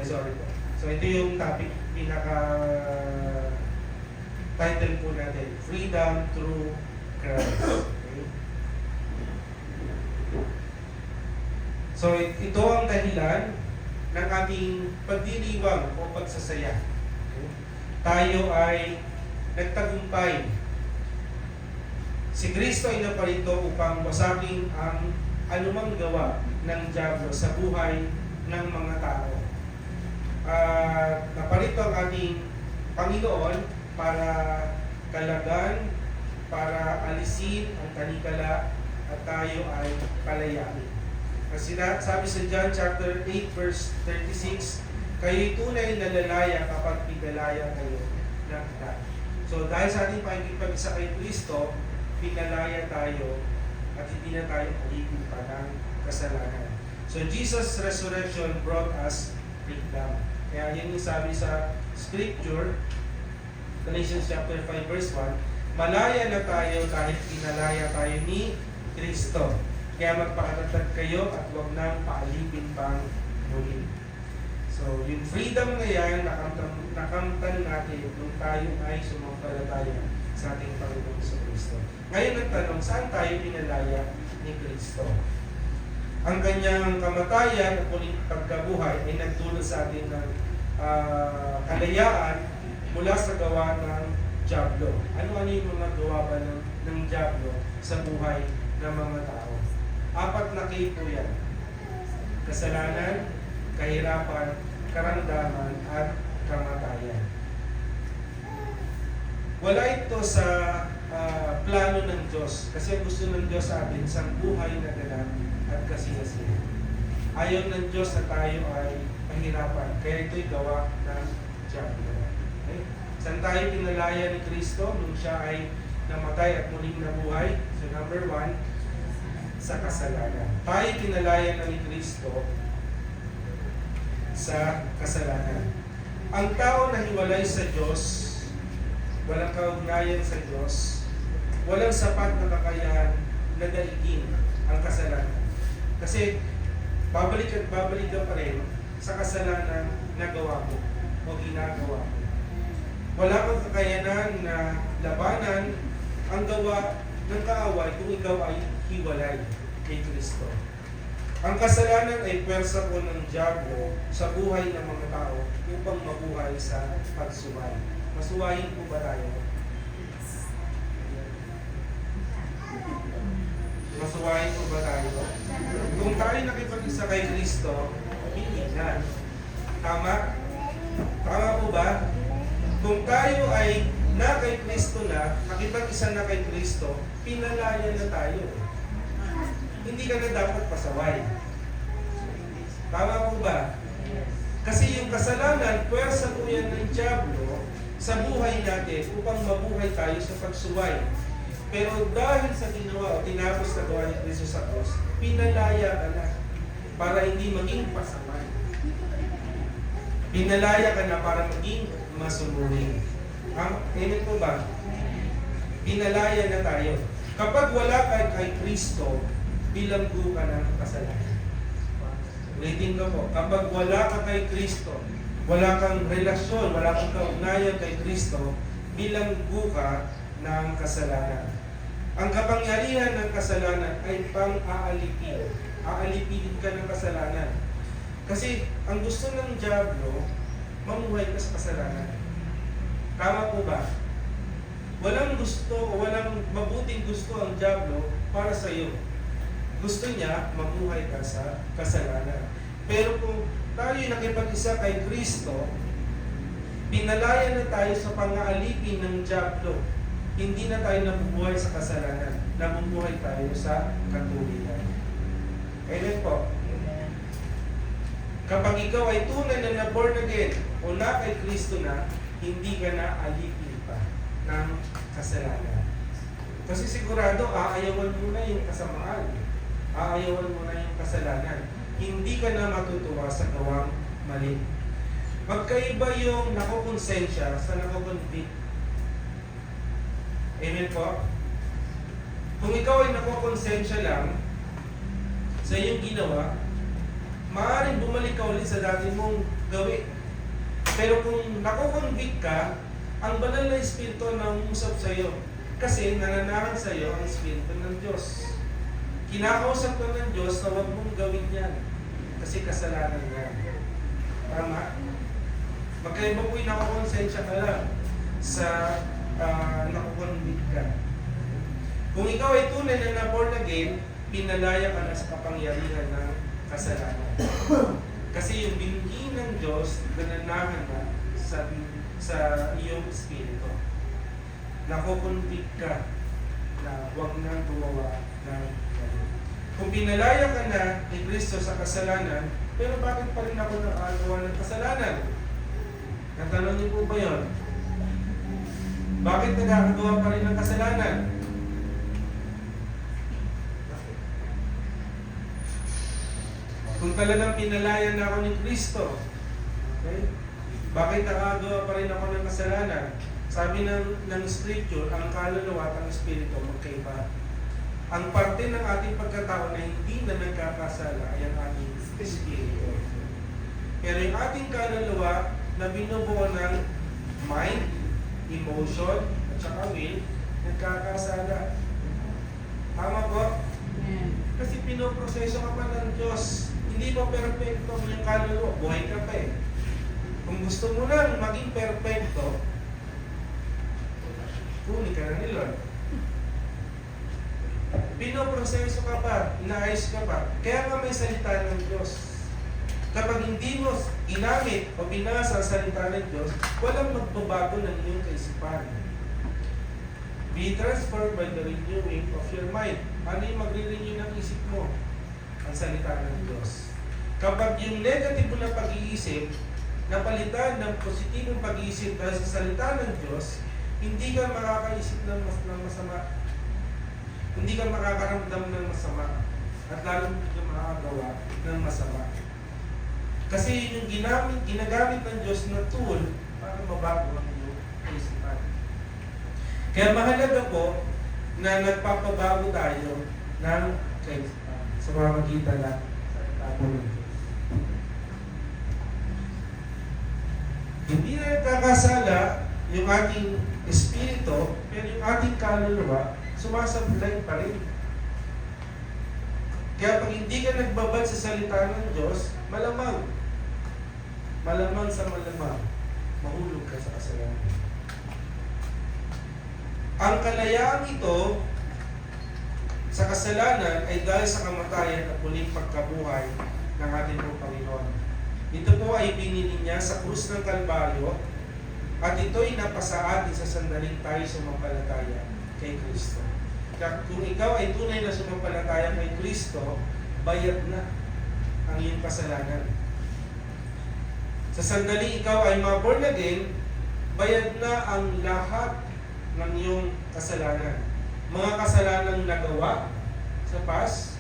Sorry po. So ito yung topic, pinaka title po natin, Freedom Through Christ. Okay? So ito ang dahilan ng ating pagdiriwang o pagsasaya. Okay? Tayo ay nagtagumpay. Si Kristo ay naparito upang wasagin ang anumang gawa ng diablo sa buhay ng mga tao. Naparito ang ating Panginoon para kalagan, para alisin ang tanikala at tayo ay palayain. Kasi sabi sa John chapter 8 verse 36, kayo'y tunay na lalaya kapag pinalaya kayo ng lahat. So dahil sa ating pakikipag-isa kay Kristo, pinalaya tayo at hindi na tayo aligid pa ng kasalanan. So Jesus' resurrection brought us freedom. Kaya yun yung sabi sa scripture, Galatians chapter 5 verse 1, malaya na tayo dahil pinalaya tayo ni Kristo. Kaya magpakatatag kayo at huwag nang paalipin pang muli. So yung freedom na yan, nakamtan natin nung tayo ay sumampalataya sa ating Panginoon sa Kristo. Ngayon ang tanong, saan tayo pinalaya ni Kristo? Ang kanyang kamatayan at muling pagkabuhay ay nagdulot sa atin ng kalayaan mula sa gawa ng diablo. Ano-ano yung mga gawa ba ng diablo sa buhay ng mga tao? 4 na K po yan. Kasalanan, kahirapan, karamdaman, at kamatayan. Wala ito sa plano ng Diyos. Kasi gusto ng Diyos sa atin isang buhay na ganap at kasiyasihan. Ayaw ng Diyos na tayo ay mahirapan. Kaya ito'y gawa ng diablo. Okay? Saan tayo pinalaya ni Kristo nung siya ay namatay at muling nabuhay? So number 1, sa kasalanan. Tayo pinalaya na ni Kristo sa kasalanan. Ang tao na hiwalay sa Diyos, walang kaugnayan sa Diyos, walang sapat na kakayahan na daigin ang kasalanan. Kasi babalik at babalik ka pa rin sa kasalanan na gawa mo o ginagawa mo. Wala kang kakayanan na labanan ang gawa ng kaaway kung ikaw ay hiwalay kay Kristo. Ang kasalanan ay pwersa po ng diablo sa buhay ng mga tao upang mabuhay sa pagsubay. Masuwayin po ba tayo? Masuwayin po ba tayo? Kung tayo nakipag-isa kay Kristo, hindi na. Tama? Tama po ba? Kung tayo ay na kay Kristo na, nakipag-isa na kay Kristo, pinalaya na tayo. Hindi ka na dapat pasaway. Tama po ba? Kasi yung kasalanan, puwersa po yan ng dyablo sa buhay natin upang mabuhay tayo sa pagsuway. Pero dahil sa ginawa o tinapos na gawa ni Kristo sa cross, pinalaya ka na para hindi maging pasaway. Pinalaya ka na para maging masunurin. Amen po ba? Pinalaya na tayo. Kapag wala ka kay Kristo, bilanggo ka ng kasalanan. Ulitin ko po, kapag wala ka kay Kristo, wala kang relasyon, wala kang kaugnayan kay Kristo, bilanggo ka ng kasalanan. Ang kapangyarihan ng kasalanan ay pang-aalipin. Aalipin ka ng kasalanan. Kasi ang gusto ng dyablo, mamuhay ka sa kasalanan. Tama po ba? Walang gusto o walang mabuting gusto ang dyablo para sa iyo. Gusto niya mamuhay ka sa kasalanan. Pero kung tayo nakipag-isa kay Kristo, pinalaya na tayo sa pang-aalipin ng dyablo. Hindi na tayo nabubuhay sa kasalanan. Nabubuhay tayo sa katuwiran. Amen po. Kapag ikaw ay tunay na born again o na kay Kristo na, hindi ka na alipin pa ng kasalanan. Kasi sigurado, aayawan mo na yung kasamaan. Aayawan mo na yung kasalanan. Hindi ka na matutuwa sa gawang mali. Magkaiba yung nakukonsensya sa nakukonvict. Amen po? Kung ikaw ay nakukonsensya lang sa iyong ginawa, maaaring bumalik ka ulit sa dati mong gawin. Pero kung nakukonvict ka, ang banal na Espiritu ang nangungusap sa iyo. Kasi nananahan sa iyo ang Espiritu ng Diyos. Kinakausap ka ng Diyos na huwag mong gawin yan. Kasi kasalanan yan. Tama? Magkaiba po yung nakukonsensya ka lang sa nakukonvict ka. Kung ikaw ay tunay na born again, pinalaya ka na sa kapangyarihan ng kasalanan. Kasi yung binigay ng Diyos, nananahan na sa iyong espiritu. Nakukonvict ka na huwag nang gumawa ng mali. Kung pinalaya ka na ni Kristo sa kasalanan, pero bakit pa rin ako nakagawa ng kasalanan? Natanong niyo po ba yun? Bakit nagkakagawa pa rin ng kasalanan? Kung talagang pinalaya na ako ni Kristo, okay? Bakit nakagawa pa rin ako ng kasalanan? Sabi ng Scripture, ang kaluluwa at ang Espiritu magkaiba. Ang parte ng ating pagkatao na hindi na nagkakasala ay ang ating Espiritu. Pero yung ating kaluluwa na binubuo ng mind, emotion, at saka will, nagkakasala. Tama po? Kasi pinoproseso ka pa ng Diyos. Hindi pa perfecto ang iyong kaluluwa. Buhay ka pa eh. Kung gusto mo lang maging perfecto, huli ka na ni Lord. Pinoproseso ka pa, inaayos ka pa. Kaya nga may salita ng Diyos. Kapag hindi mo ginamit o binasa ang salita ng Diyos, walang magbabago ng iyong kaisipan. Be transformed by the renewing of your mind. Ano yung magre-renew ng isip mo? Ang salita ng Diyos. Kapag yung negative na pag-iisip, napalitan ng positibong pag-iisip dahil sa salita ng Diyos, hindi ka makakaisip ng masama. Hindi ka makakaramdam ng masama. At lalo hindi ka makakagawa ng masama. Kasi yung ginagamit ng Diyos na tool para mabago ang iyong kaisipan. Kaya mahalaga po na nagpapabago tayo ng kaisipan sa pamamagitan ng salita ng Diyos. Hindi na nagkakasala yung ating espiritu, pero yung ating kaluluwa, sumasablay pa rin. Kaya pag hindi ka nagbabad sa salita ng Diyos, malamang sa malamang, mahulog ka sa kasalanan. Ang kalayaang ito sa kasalanan ay dahil sa kamatayan at muling pagkabuhay ng ating pong Panginoon. Ito po ay binili niya sa krus ng Kalbaryo at ito'y napasa atin sa sandaling tayo sumampalataya kay Kristo. Kaya kung ikaw ay tunay na sumampalataya kay Kristo, bayad na ang iyong kasalanan. Sa sandaling ikaw ay ma-born again, bayad na ang lahat ng iyong kasalanan. Mga kasalanang nagawa sa past,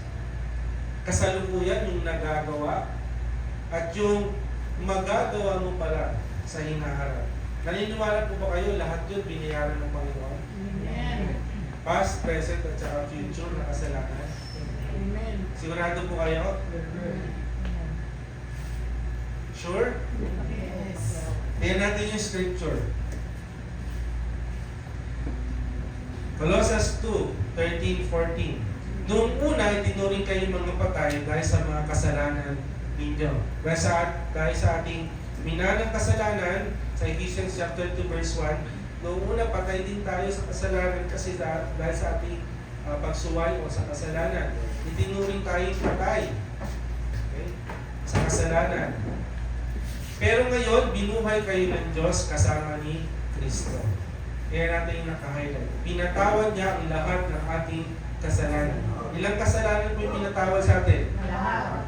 kasalukuyan yung nagagawa, at yung magagawa mo pala sa hinaharap. Naniniwala po ba kayo lahat yun binayaran ng Panginoon? Amen. Past, present, at saka future na kasalanan. Amen. Sigurado po kayo? Sure? Yes. Tingnan natin yung scripture. Colossians 2:13-14. Noong una, itinuring kayo mga patay dahil sa mga kasalanan ninyo. Dahil sa ating minanang kasalanan, sa Ephesians chapter 2 verse 1, noong una patay din tayo sa kasalanan kasi dahil sa ating pagsuway o sa kasalanan. Itinuring tayo patay. Okay? Sa kasalanan. Pero ngayon, binuhay kayo ng Diyos kasama ni Kristo. Kaya natin yung naka-highlight. Pinatawad niya ang lahat ng ating kasalanan. Ilang kasalanan po yung pinatawad sa atin? Lahat.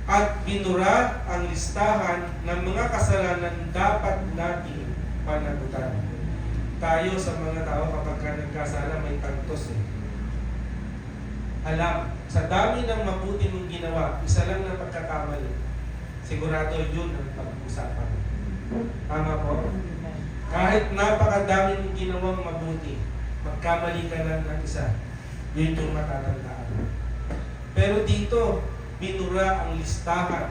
At binura ang listahan ng mga kasalanan dapat natin panagutan. Tayo sa mga tao kapag nagkasala may tagtos eh. Alam, sa dami ng mabuti mong ginawa, isa lang na pagkakamali. Sigurado yun ang pag-usapan. Tama po? Kahit napakadami mong ginawang mabuti, magkamali ka lang ng isa, yun yung matatandaan. Pero dito, binura ang listahan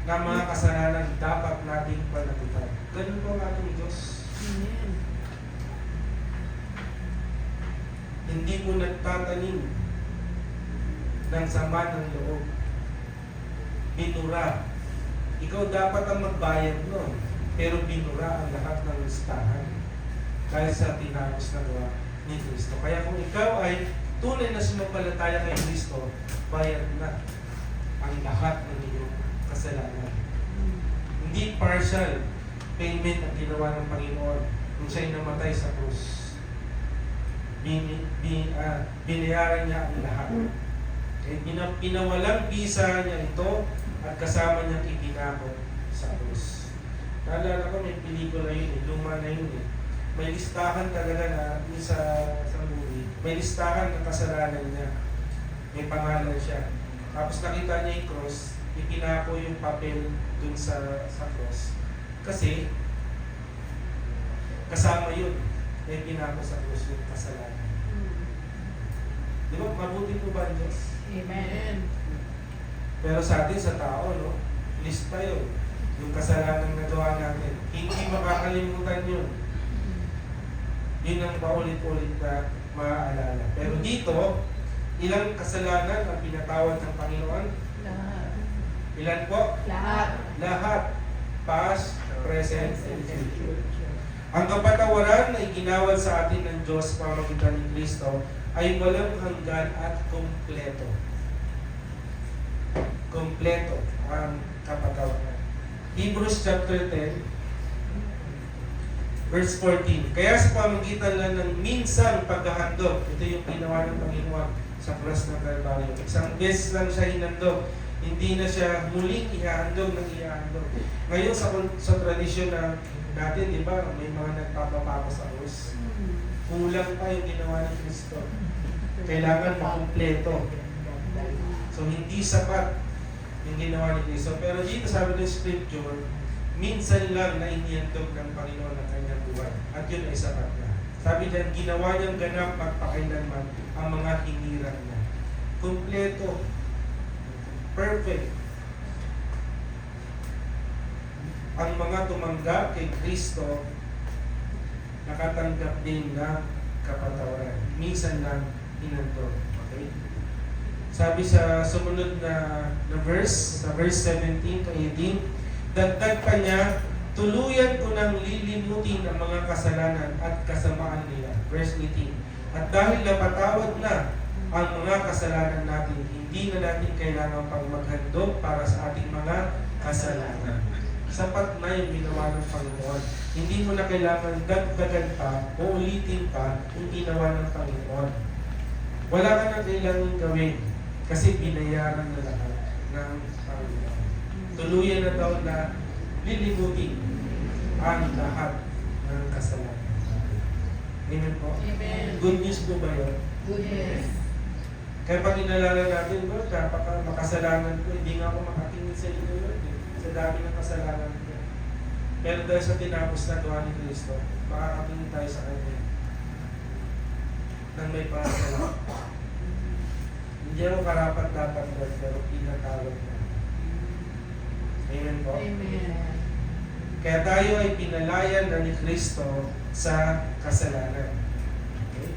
ng mga kasalanan dapat nating panagutan. Ganun po ang ating Diyos. Amen. Hindi mo nagtatanim ng sama ng loob. Binura. Ikaw dapat ang magbayad nun. Pero binura ang lahat ng listahan dahil sa tinapos na gawa ni Kristo. Kaya kung ikaw ay tunay na sumampalataya kay Kristo, bayad na ang lahat ng iyong kasalanan. Hindi partial payment ang ginawa ng Panginoon kung siya'y namatay sa krus. Binayaran niya ang lahat. Pinawalang bisa niya ito at kasama niyang ibinako sa krus. Naalala ko may pelikula yun, luma na yun eh. May listahan talaga na sa movie. May listahan ng kasalanan niya. May pangalan siya. Tapos nakita niya yung cross, ipinako yung papel dun sa cross. Kasi kasama yun. May pinako sa cross yung kasalanan. Di ba? Mabuti po ba ang Diyos? Amen. Pero sa atin, sa tao, no? Lista yun. Yung kasalanan na gawa natin. Hindi makakalimutan yun. Yun ang paulit-ulit na maaalala. Pero dito, ilang kasalanan ang pinatawad ng Panginoon? Lahat. Ilan po? Lahat. Lahat. Past, present, and future. Ang kapatawaran na iginawad sa atin ng Diyos pamamagitan ni Kristo ay walang hanggan at kompleto. Kompleto ang kapatawaran. Hebrews chapter 10, verse 14. Kaya sa pamamagitan lang ng minsang paghahandog, ito yung ginawa ng Panginoon sa cross ng Kalbaryo. Isang beses lang siya hinandog. Hindi na siya muling ihahandog ng ihahandog. Ngayon sa tradisyon na natin, di ba, may mga nagpapapako sa cross. Kulang pa yung ginawa ng Kristo. Kailangan makumpleto. So hindi sapat yung ginawa ni Kristo. Pero dito sabi ng scripture, minsan lang na inihandog ng Panginoon ang kanyang buhay. At yun ay sapat na. Sabi diyan, ginawa niyang ganap magpakailanman ang mga hinirang niya. Kompleto. Perfect. Ang mga tumanggap kay Kristo, nakatanggap din ng kapatawaran. Minsan lang hinandog. Okay? Sabi sa sumunod na verse, sa verse 17 to 18, dagdag pa niya, Tuluyan ko nang lilimutin ang mga kasalanan at kasamaan nila. Verse 18. At dahil napatawad na ang mga kasalanan natin, hindi na natin kailangan pang maghandog para sa ating mga kasalanan. Sapat na yung ginawa ng Panginoon. Hindi mo na kailangan dagdagan pa o ulitin pa yung ginawa ng Panginoon. Wala ka na kailangan gawin kasi binayaran na lahat ng Panginoon. Tuluyan na daw na lilimutin ang lahat ng kasalanan. Amen po? Amen. Good news po ba yun? Yes. Kaya pag inalala natin, Lord, kapag makasalanan ko, hindi nga ako makatingin sa inyo, Lord. Sa dami ng kasalanan ko. Pero dahil sa tinapos na gawa ni Kristo, makakatingin tayo sa Kanya nang may pasalanan. Hindi ako karapat-dapat, Lord, pero pinatawag na. Amen po? Amen. Kaya tayo ay pinalayan na ni Kristo sa kasalanan. Okay?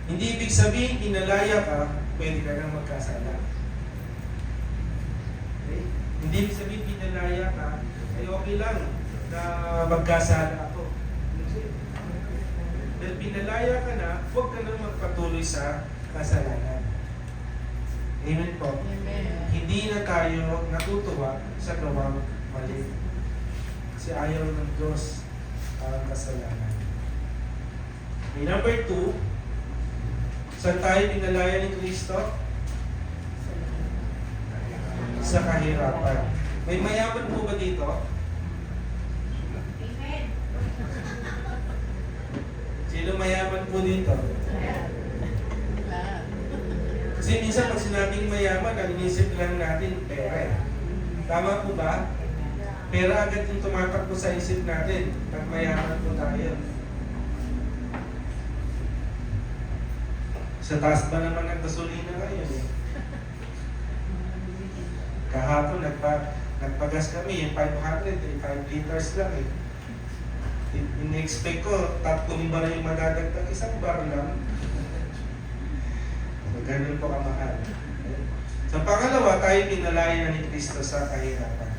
Hindi ibig sabihin, pinalaya ka, pwede ka nang magkasala. Okay? Hindi ibig sabihin, pinalaya ka, ay okay lang na magkasala ako. Dahil pinalaya ka na, huwag ka nang magpatuloy sa kasalanan. Amen po. Amen. Hindi na tayo natutuwa sa gawang mali. Kasi ayaw ng Diyos ang kasalanan. Okay, number 2, saan tayo pinalaya ni Kristo? Sa kahirapan. May mayaman po ba dito? Sino mayaman po dito? Lahat. Kasi minsan pag sinabing mayaman, ang inisip lang natin pera eh. Tama po ba? Pera agad yung tumatakbo sa isip natin pag mayaman po tayo. Sa taas ba naman ang gasolina ngayon eh? Kahapon nagpagas kami, 500, 5 liters lang eh. In-expect ko, 3 bar yung madadagdag, 1 bar lang. So, ganun po kamahal. Sa pangalawa, tayo pinalaya ni Kristo sa kahirapan.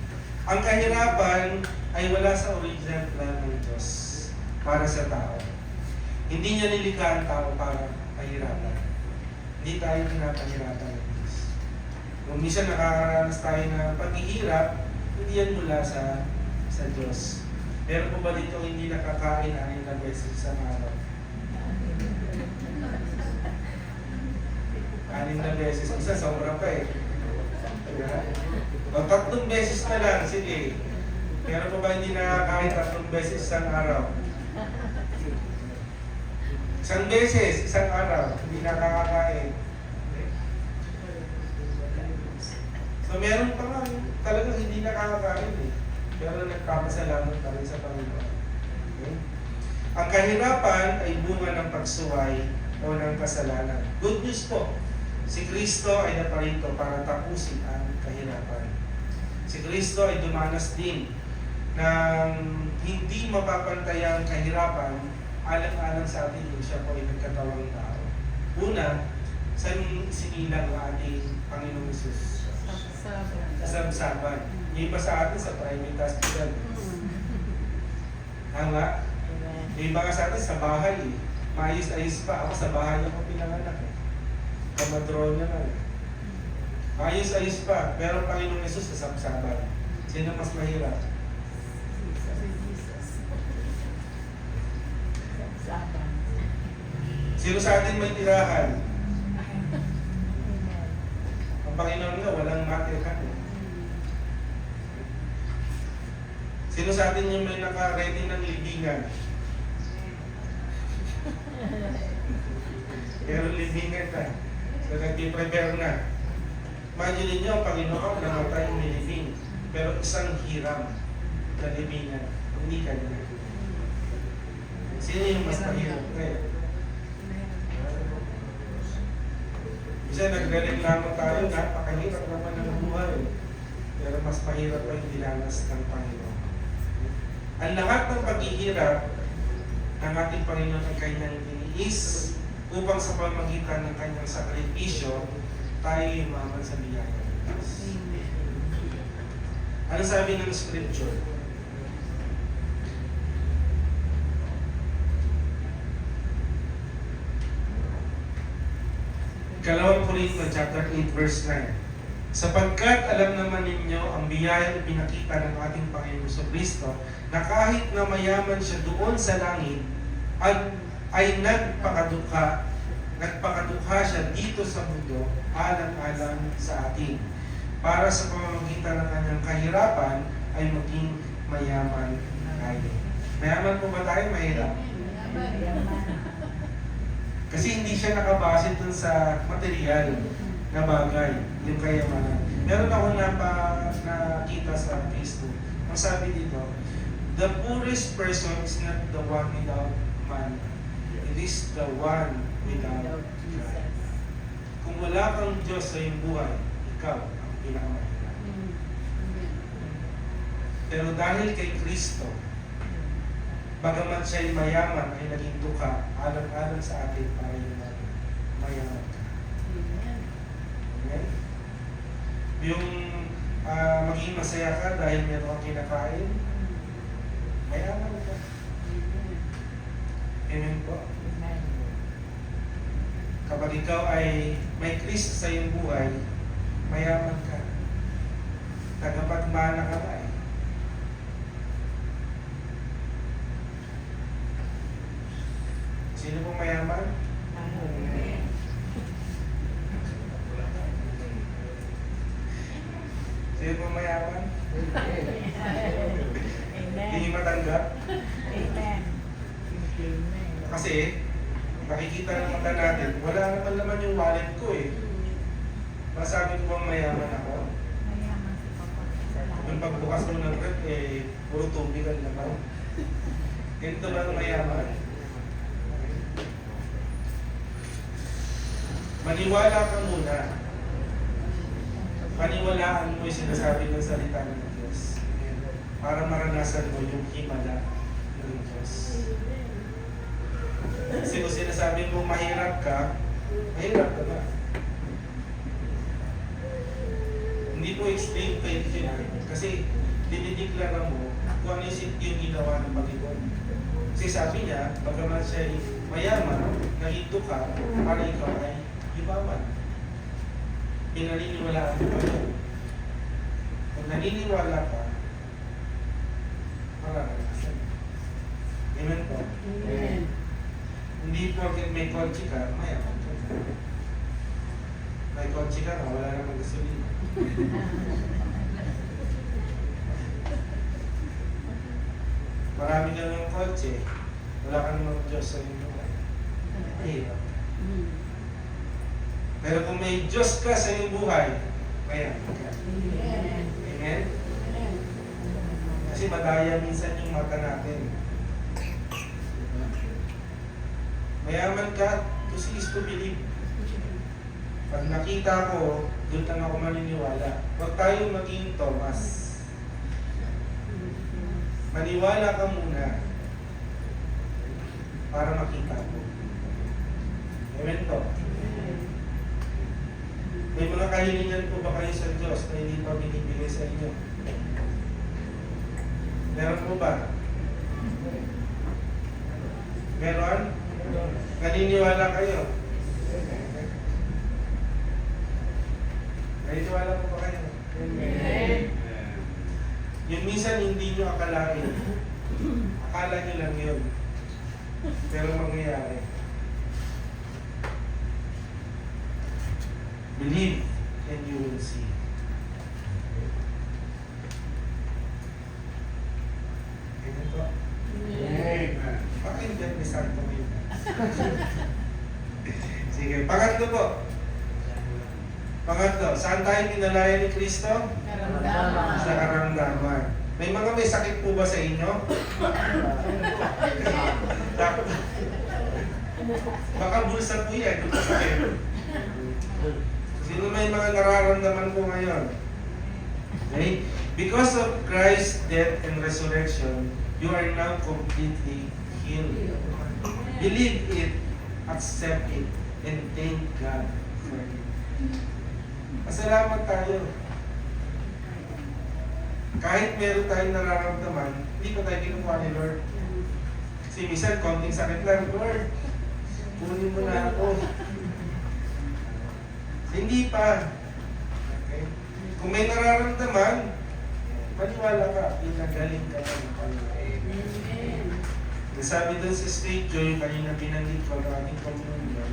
Ang kahirapan ay wala sa original plan ng Diyos para sa tao. Hindi niya nilikha ang tao para kahirapan. Hindi tayo pinapahirapan ng Diyos. Kung minsan nakakaranas tayo na paghihirap, hindi yan mula sa Diyos. Meron po ba dito hindi nakakain 6 na beses sa araw? 6 na beses. Isa, sobra pa eh. O 3 beses na lang, sige. Meron po ba hindi nakakain 3 beses isang araw? 1 beses, isang araw, hindi nakakakain. So meron pa nga, talagang hindi nakakakain eh. Pero nagpapasalamat pa rin sa Panginoon. Okay? Ang kahirapan ay bunga ng pagsuway o ng kasalanan. Good news po, si Kristo ay naparito para tapusin ang kahirapan. Si Kristo ay dumanas din ng hindi mapapantayang kahirapan alang-alang sa atin yung siya po ay nagkatawang tao. Una, saan sinilang ang ating Panginoong Isus? Sa sabsaban. Yung iba sa atin sa private hospital. Tama? Yung iba nga sa atin sa bahay. Maayos-ayos pa. Ako sa bahay ako pinanganak. Kamadron naman. Maayos-ayos pa. Pero ang Panginoong Yesus sa sabsaban. Sino mas mahirap? Sino sa atin may tirahan? Ang Panginoon nga walang matirhan. Sino sa atin yung may naka-ready ng libingan? Pero libingan na. So nag-prepare na. Imagine ninyo ang Panginoon namatay yung libing. Pero isang hiram na libingan. Hindi ka na. Sino yung mas mahirap ngayon? Isa nagre-reklamo tayo, napakahirap naman ng buhay. Pero mas mahirap pa yung dinanas ng Panginoon. Ang lahat ng paghihirap ng ating Panginoon ay kanyang iniis upang sa pamagitan ng kanyang sakripisyo, tayo yumaman sa biyaya ng Diyos. Ano sabi ng scripture? Ikalawang Korinto chapter 8 verse 9. Sapagkat alam naman ninyo ang biyayang pinakita ng ating Panginoon Kristo na kahit na mayaman siya doon sa langit ay nagpakadukha siya dito sa mundo alang-alang sa atin para sa pamamagitan ng kanyang kahirapan ay maging mayaman tayo. Mayaman po ba tayo? Mahirap? Kasi hindi siya nakabase dun sa material na bagay, yung kayamanan. Meron ako nakita sa Facebook. Ang sabi dito, the poorest person is not the one without money. It is the one without God. Kung wala kang Diyos sa iyong buhay, ikaw ang pinakamahirap. Pero dahil kay Kristo, bagamat siya'y mayaman, ay naging duka alang-alang sa atin para yung mayaman ka. Amen? Yung maging masaya ka dahil meron kang kinakain, mayaman ka. Amen po. Kapag ikaw ay may Kristo sa iyong buhay, mayaman ka. Tagapagmana ka ba eh? Sino pong mayaman? Sino pong mayaman? Hindi niyo matanggap? Kasi, nakikita ng mata natin, wala naman naman yung wallet ko eh. Masabi ko bang mayaman ako? Yung pagbukas mo ng rep, eh, puro tubig ang laman. Ganito ba ang mayaman? Maniwala ka muna. Paniwalaan mo yung sinasabi ng salita ng Diyos para maranasan mo yung himala ng Diyos. Kasi kung sinasabi mo mahirap ka ba? Hindi mo explain pwede yun. Kasi dinideklara mo kung ano yung ginawa ng Panginoon. Kasi sabi niya, bagaman siya mayaman, nalito ka para ikaw ay ibawan. Pinaniniwalaan mo ba yun? Kung naniniwala ka, mararanasan. Amen po? Amen. Hindi porket may kotse ka, mayaman ka. May kotse ka, wala namang gasolina. Marami ka ng kotse, wala ka namang Diyos sa iyong buhay. Mahirap. Pero kung may Diyos ka sa iyong buhay, mayaman ka. Amen? Kasi madaya minsan yung mata natin. Mayaman ka, to see is to believe. Pag nakita ko, doon lang ako maniniwala. Huwag tayo maging Thomas. Maniwala ka muna para makita mo. Amen po. May mga kahilingan po ba kayo sa Diyos na hindi pa binibigay sa inyo? Meron po ba? Meron? Naniniwala kayo? Naniniwala po ba kayo? Amen. Yung minsan hindi nyo akalain. Akala nyo lang yun. Pero mangyayari. Believe and you will see. Amen po? Amen. Baka yung Biyernes Santo ngayon. Sige, pangatlo po. Pangatlo, saan tayo pinalaya ni Kristo? Karamdaman. Sa karamdaman. May mga may sakit po ba sa inyo? Baka bulsa po yan, yung sakit. Sino may mga nararamdaman po ngayon? Okay? Because of Christ's death and resurrection, you are now completely healed. Believe it, accept it, and thank God for it. Pasalamat tayo. Kahit meron tayong nararamdaman, hindi pa tayo kinukuha ni Lord. Kasi minsan, konting sakit lang, Lord, kunin mo na ako. Hindi pa. Okay? Kung may nararamdaman, maniwala ka, pinagaling ka ng Panginoon. Amen. Sabi doon sa state joy, kanina binanggit ko ang ating communion.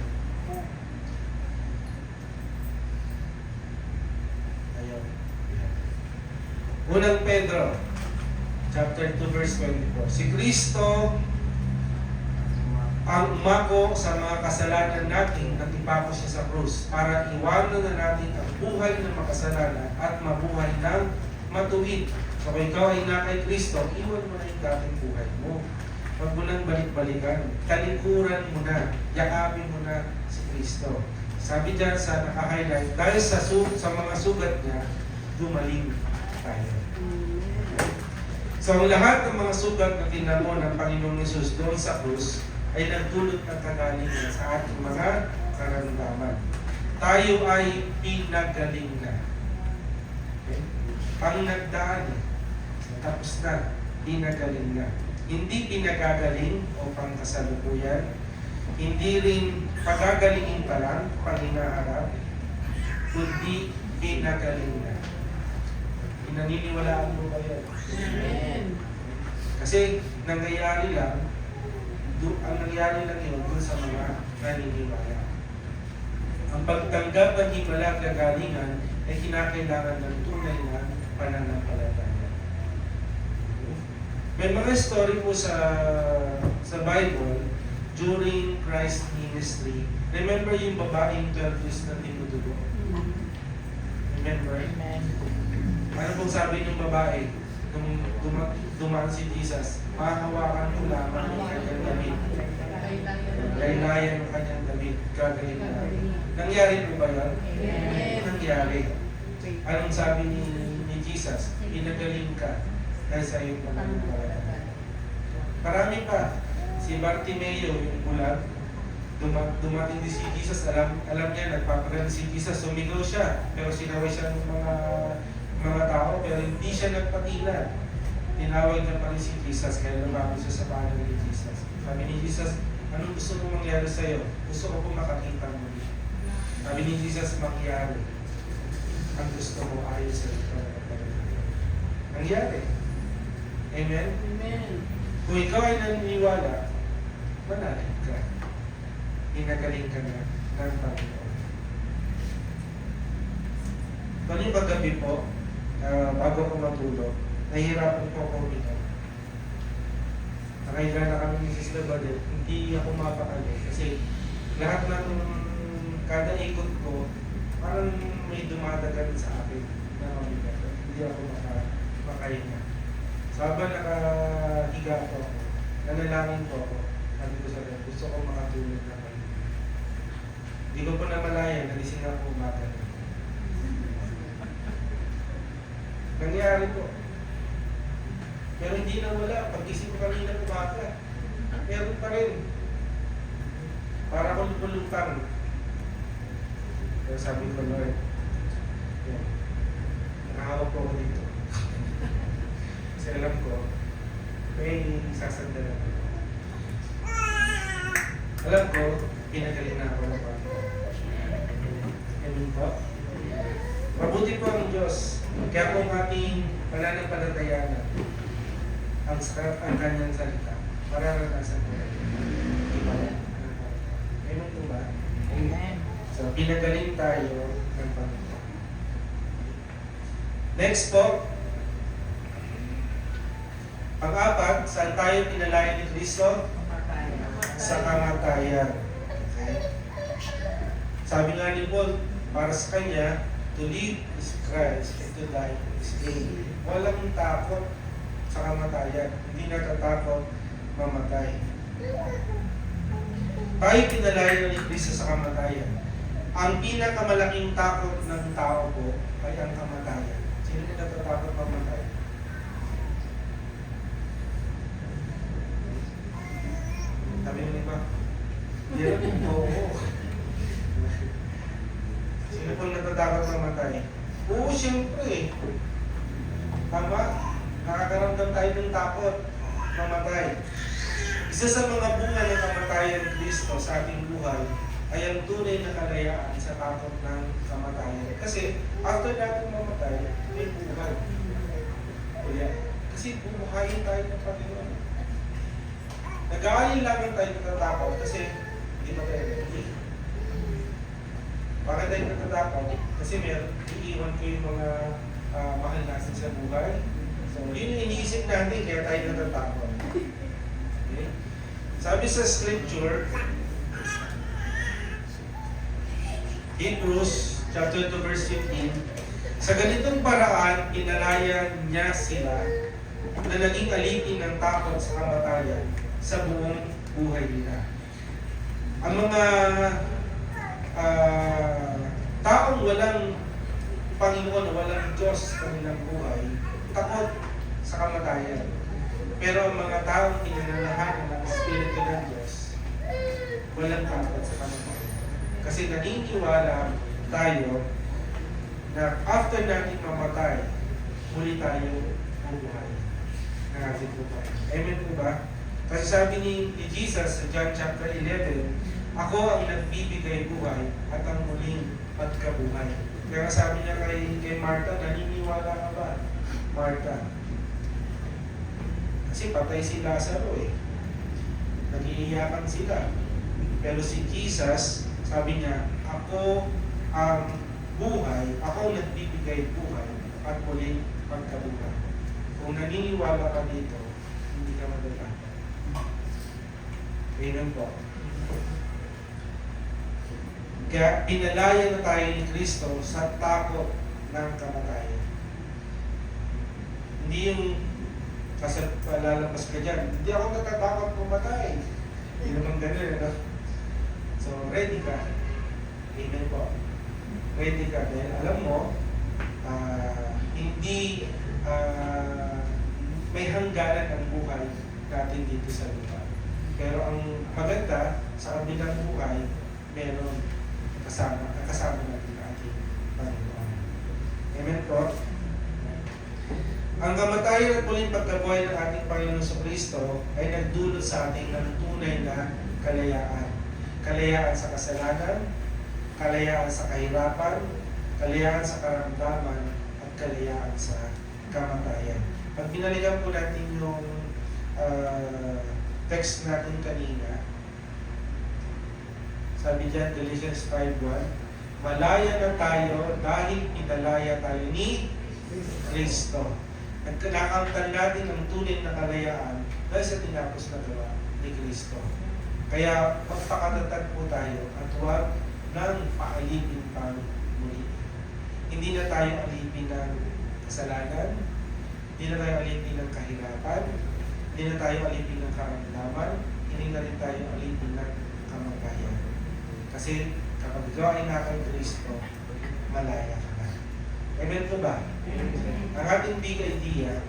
Ayun. Unang Pedro, chapter 2, verse 24. Si Kristo ang umako sa mga kasalanan natin at ipako siya sa krus para iwanan na natin ang buhay ng makasalanan at mabuhay ng matuwid. So kung ikaw ay na kay Kristo, iwan mo na yung dating buhay mo. Huwag mo nang balik-balikan. Talikuran mo na. Yakapin mo na si Kristo. Sabi dyan sa naka-highlight, dahil sa mga sugat niya, gumaling tayo. So ang lahat ng mga sugat na tinamo ng Panginoong Yesus doon sa krus ay nagdulot ng kagalingan sa ating mga karamdaman. Tayo ay pinagaling na. Okay? Ang nagdaan, tapos na, pinagaling na. Hindi pinagagaling o pangkasalukuyan, hindi rin pagagalingin pa lang, panginaharap, kundi pinagaling na. Pinaniniwalaan mo ba yan? Amen. Kasi nangyayari lang, ang nangyayari lang yun dun sa mga naniniwala. Ang pagtanggap ng himala at kagalingan ay kinakailangan ng tunay na pananampalataya. May mga story po sa Bible during Christ's ministry. Remember yung babaeng 12 years na tinutubo? Remember? Amen. Ano pong sabi ng babae nung dumaan si Jesus? Mahahawakan mo lamang ang kanyang damit. Laylayan ang kanyang damit. Gagaling na. Nangyari po ba yan? Amen. Nangyari. Anong sabi ni Jesus? Pinagaling ka dahil sa iyong pananampalataya. Marami pa. Si Bartimeo, yung bulag, dumating din si Jesus, alam niya, nagpapagaling si Jesus, sumigaw siya, pero sinaway siya ng mga tao, pero hindi siya nagpatila. Tinawag niya pa rin si Jesus, kaya lumapit siya sa pano ni Jesus. Sabi ni Jesus, anong gusto mo mangyari sa'yo? Gusto ko po makakita mo. Sabi ni Jesus, mangyari. Ang gusto mo ayon sa ito. Nangyari. Amen? Amen. Kung ikaw ay naniniwala, manalig ka. Pinagaling ka na ng Panginoon. Tuloy paggabi po, bago ko matulog, nahihirapan po ako uminom. Nakahiga na kami ni Sis Labadet, hindi ako mapakali kasi lahat ng kada ikot ko, parang may dumadagan sa akin na mabigat. Hindi ako makahinga. So habang nakahiga po ako, nanalangin po ako, sabi ko sa Lord, gusto ko makatulog na kayo. Hindi ko po namalayan, nagising ako umaga. Nangyari po. Pero hindi na wala. Pag-isip ko kanina umaga, meron pa rin. Para akong lumulutang. Pero sabi ko, Lord, yan, nakahawak po ako dito. Kasi alam ko, may sasandalan ako. Alam ko, pinagaling na ako ng Panginoon. Amen po. Mabuti po ang Diyos. Kaya kung ating pananampalataya na ang kanyang salita, mararanasan ko rin. Amen po ba? Amen. So, pinagaling tayo ng Panginoon. Next po, pang-apat, saan tayo pinalayan ni Kristo? Sa kamatayan. Okay? Sabi nga ni Paul, para sa Kanya, to live is Christ and to die is gain. Walang takot sa kamatayan. Hindi natatakot mamatay. Tayo pinalayan ni Kristo sa kamatayan. Ang pinakamalaking takot ng tao po ay ang kamatayan. Sino na natatakot mamatay? Sabi mo ba? Hindi oo. Sino pong natatakot mamatay? Oo, siyempre. Tama? Nakakaramdam tayo ng takot, mamatay. Isa sa mga bunga ng kamatayan ng Kristo sa ating buhay ay ang tunay na kalayaan sa takot ng kamatayan. Kasi after natin mamatay, may buhay. Kaya, kasi bubuhayin tayo ng Panginoon. Nag-aalin lang tayo natatakot kasi hindi pa tayo ready. Bakit tayo natatakot? Kasi iiwan ko yung mga mahal natin sa buhay. So, yun yung iniisip natin, kaya tayo natatakot. Okay? Sabi sa scripture, Hebrews chapter 2 verse 15, sa ganitong paraan, inalayan niya sila na naging alipin ng takot sa kamatayan sa buong buhay nila. Ang mga taong walang Panginoon, walang Diyos sa kanilang buhay, takot sa kamatayan. Pero ang mga taong pinananahan ng Espiritu ng Diyos, walang takot sa kamatayan. Kasi naniniwala tayo na after natin mamatay, muli tayo bubuhay ng ating buhay. Amen po ba? Kasi sabi ni Jesus sa John chapter 11, ako ang nagbibigay buhay at ang muling pagkabuhay. Kaya sabi niya kay Martha, naniniwala ka ba? Martha. Kasi patay si Lazaro eh. Nag-iiyakan sila. Pero si Jesus, sabi niya, ako ang buhay, ako ang nagbibigay buhay at muling pagkabuhay. Kung naniniwala ka dito, hindi ka matatakot. Amen po. Kaya pinalaya na tayo ni Kristo sa takot ng kamatayan. Hindi yung kasi lalabas ka dyan, hindi ako natatakot pumatay. Hindi naman ganun, no? So, ready ka. Amen po. Ready ka. Dahil alam mo, hindi may hangganan ang buhay natin dito sa lupa. Pero ang maganda, sa kabilang buhay, meron kasama natin ang ating Panginoon. Amen po. Ang kamatayan at muling pagkabuhay ng ating Panginoon sa Kristo ay nagdulot sa ating ng tunay na kalayaan. Kalayaan sa kasalanan, kalayaan sa kahirapan, kalayaan sa karamdaman, at kalayaan sa kamatayan. Pag binalikan po natin yung text natin kanina, sabi dyan, Galatians 5:1, malaya na tayo dahil pinalaya tayo ni Kristo. Nagkanakamtan natin ang tunay na kalayaan dahil sa tinapos na gawa ni Kristo. Kaya magpakatatag po tayo at huwag nang paalipin pang muli. Hindi na tayo alipin ng kasalanan, hindi na tayo alipin ng kahirapan, hindi na tayo alipin ng karamdaman, hindi na rin tayo alipin ng kamatayan. Kasi kapag gawain na kay Kristo, malaya ka na. Amen po ba? Ang ating big idea,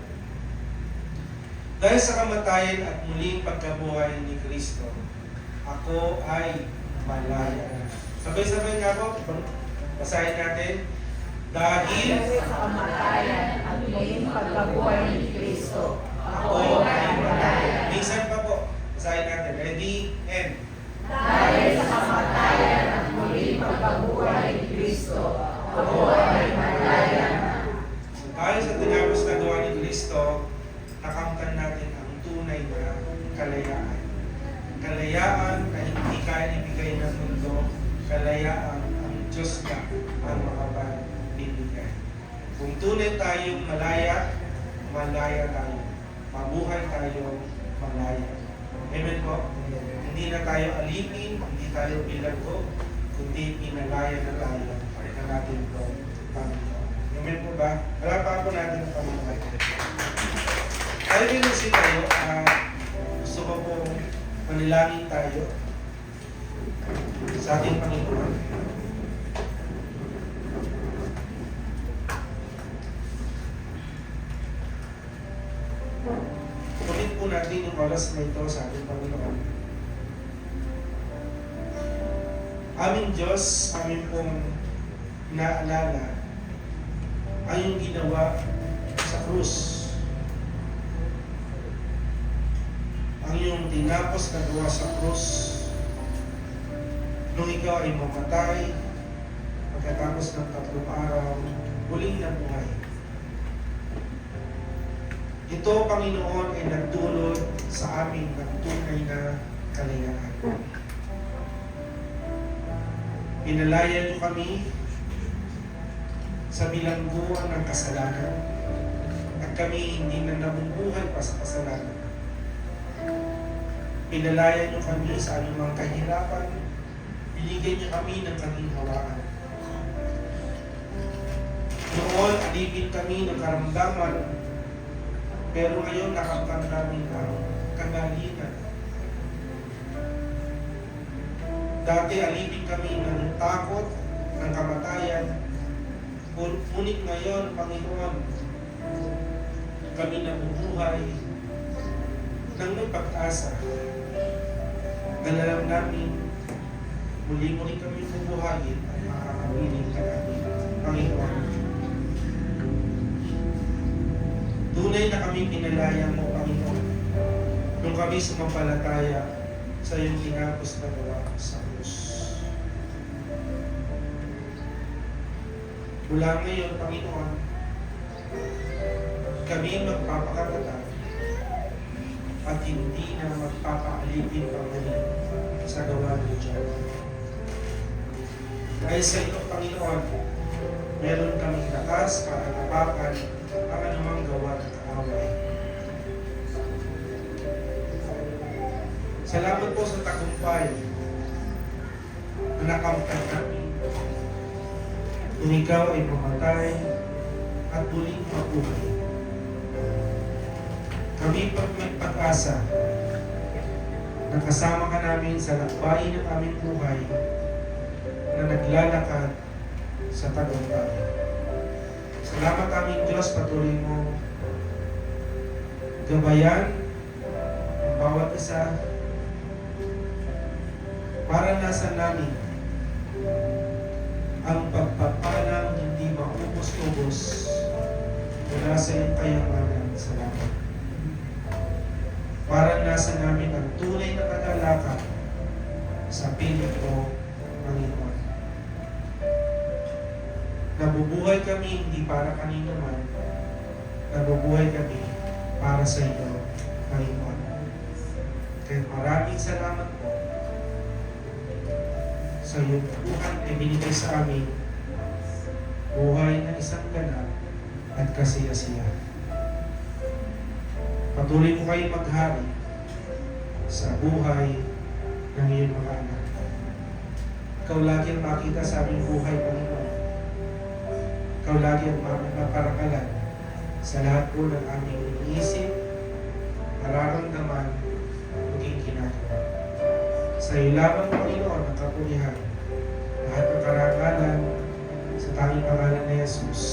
dahil sa kamatayan at muling pagkabuhay ni Kristo, ako ay malaya. Sabay-sabay nga po, basahin natin. Dahil sa kamatayan at muling pagkabuhay ni Kristo, ako ay malaya. Minsan pa po, basahin natin. Ready? And dahil sa kamatayan at muling pagkabuhay ni Kristo, ako ay malaya na. so, dahil sa tinapos na gawa ni Kristo, nakamtan natin ang tunay na kalayaan. Kalayaan na hindi kaya ibigay ng mundo, kalayaan ang Diyos na ang makapagbibigay. Kung tunay tayong malaya, malaya tayo. Mabuhay tayo, malaya. Amen po? Hindi na tayo alipin, hindi tayo bilanggo, kundi pinalaya na tayo ng ating Panginoon. Amen po ba? Harapan po natin ang Panginoon. Tayo din tayo, gusto ko po manilangin tayo sa ating Panginoon. Kunin po natin yung oras na ito sa ating Panginoon. Aming Diyos, amin pong naalala ay yung ginawa sa sa krus. Ang iyong tinapos na gawa sa krus nung ikaw ay mamatay pagkatapos ng 3 araw, muling nabuhay. Ito, Panginoon, ay nagdulot sa amin ng tunay na kalayaan. Pinalaya niyo kami sa bilangguan ng kasalanan at kami hindi na nabubuhay pa sa kasalanan. Pinalaya niyo kami sa anumang kahirapan, binigyan niyo kami ng kaginhawaan. Noon, alipin kami ng karamdaman, pero ngayon nakamtan namin ang kagalingan. Dati alipin kami ng takot, ng kamatayan, ngunit ngayon, Panginoon, kami nabubuhay ng may pag-asa. Dalalam namin, muli-muli kami bubuhayin at makakawiling ka namin, Panginoon. Tunay na kami pinalaya mo, Panginoon, nung kami sumampalataya sa iyong tinapos na gawa sa krus. Mula ngayon, Panginoon, kami magpapakatatag at hindi na magpapaalipin pa muli sa gawa ng Diyos. Dahil sa iyo, Panginoon, meron kaming lakas para tapakan ang anumang gawa ng kaaway. Salamat po sa tagumpay na nakamtan namin kung ikaw ay mamatay at muling mabuhay. Kami may pag-asa na kasama ka namin sa lakbayin ng aming buhay na naglalakad sa tagumpay. Salamat aming Diyos, patuloy mo gabayan ang bawat isa para nasa namin ang pagpapalang hindi maubos-ubos mula sa iyong kayamanan. Salamat. Para nasa namin ang tunay na kagalakan sa piling mo, Panginoon. Nabubuhay kami hindi para kanino man, nabubuhay kami para sa iyo, Panginoon. Kaya maraming salamat po sa iyong buhay na binigay sa amin, buhay na isang ganap at kasiyasiya. Patuloy mo kayo maghari sa buhay ng iyong mga anak. Ikaw lagi ang makita sa aming buhay, Panginoon. Ikaw lagi ang maparakalan sa lahat po ng aming iniisip, nararamdaman, maging ginagawa. Sa iyo lamang, Panginoon, ang kapurihan, lahat ng karangalan sa tanging pangalan ni Jesus.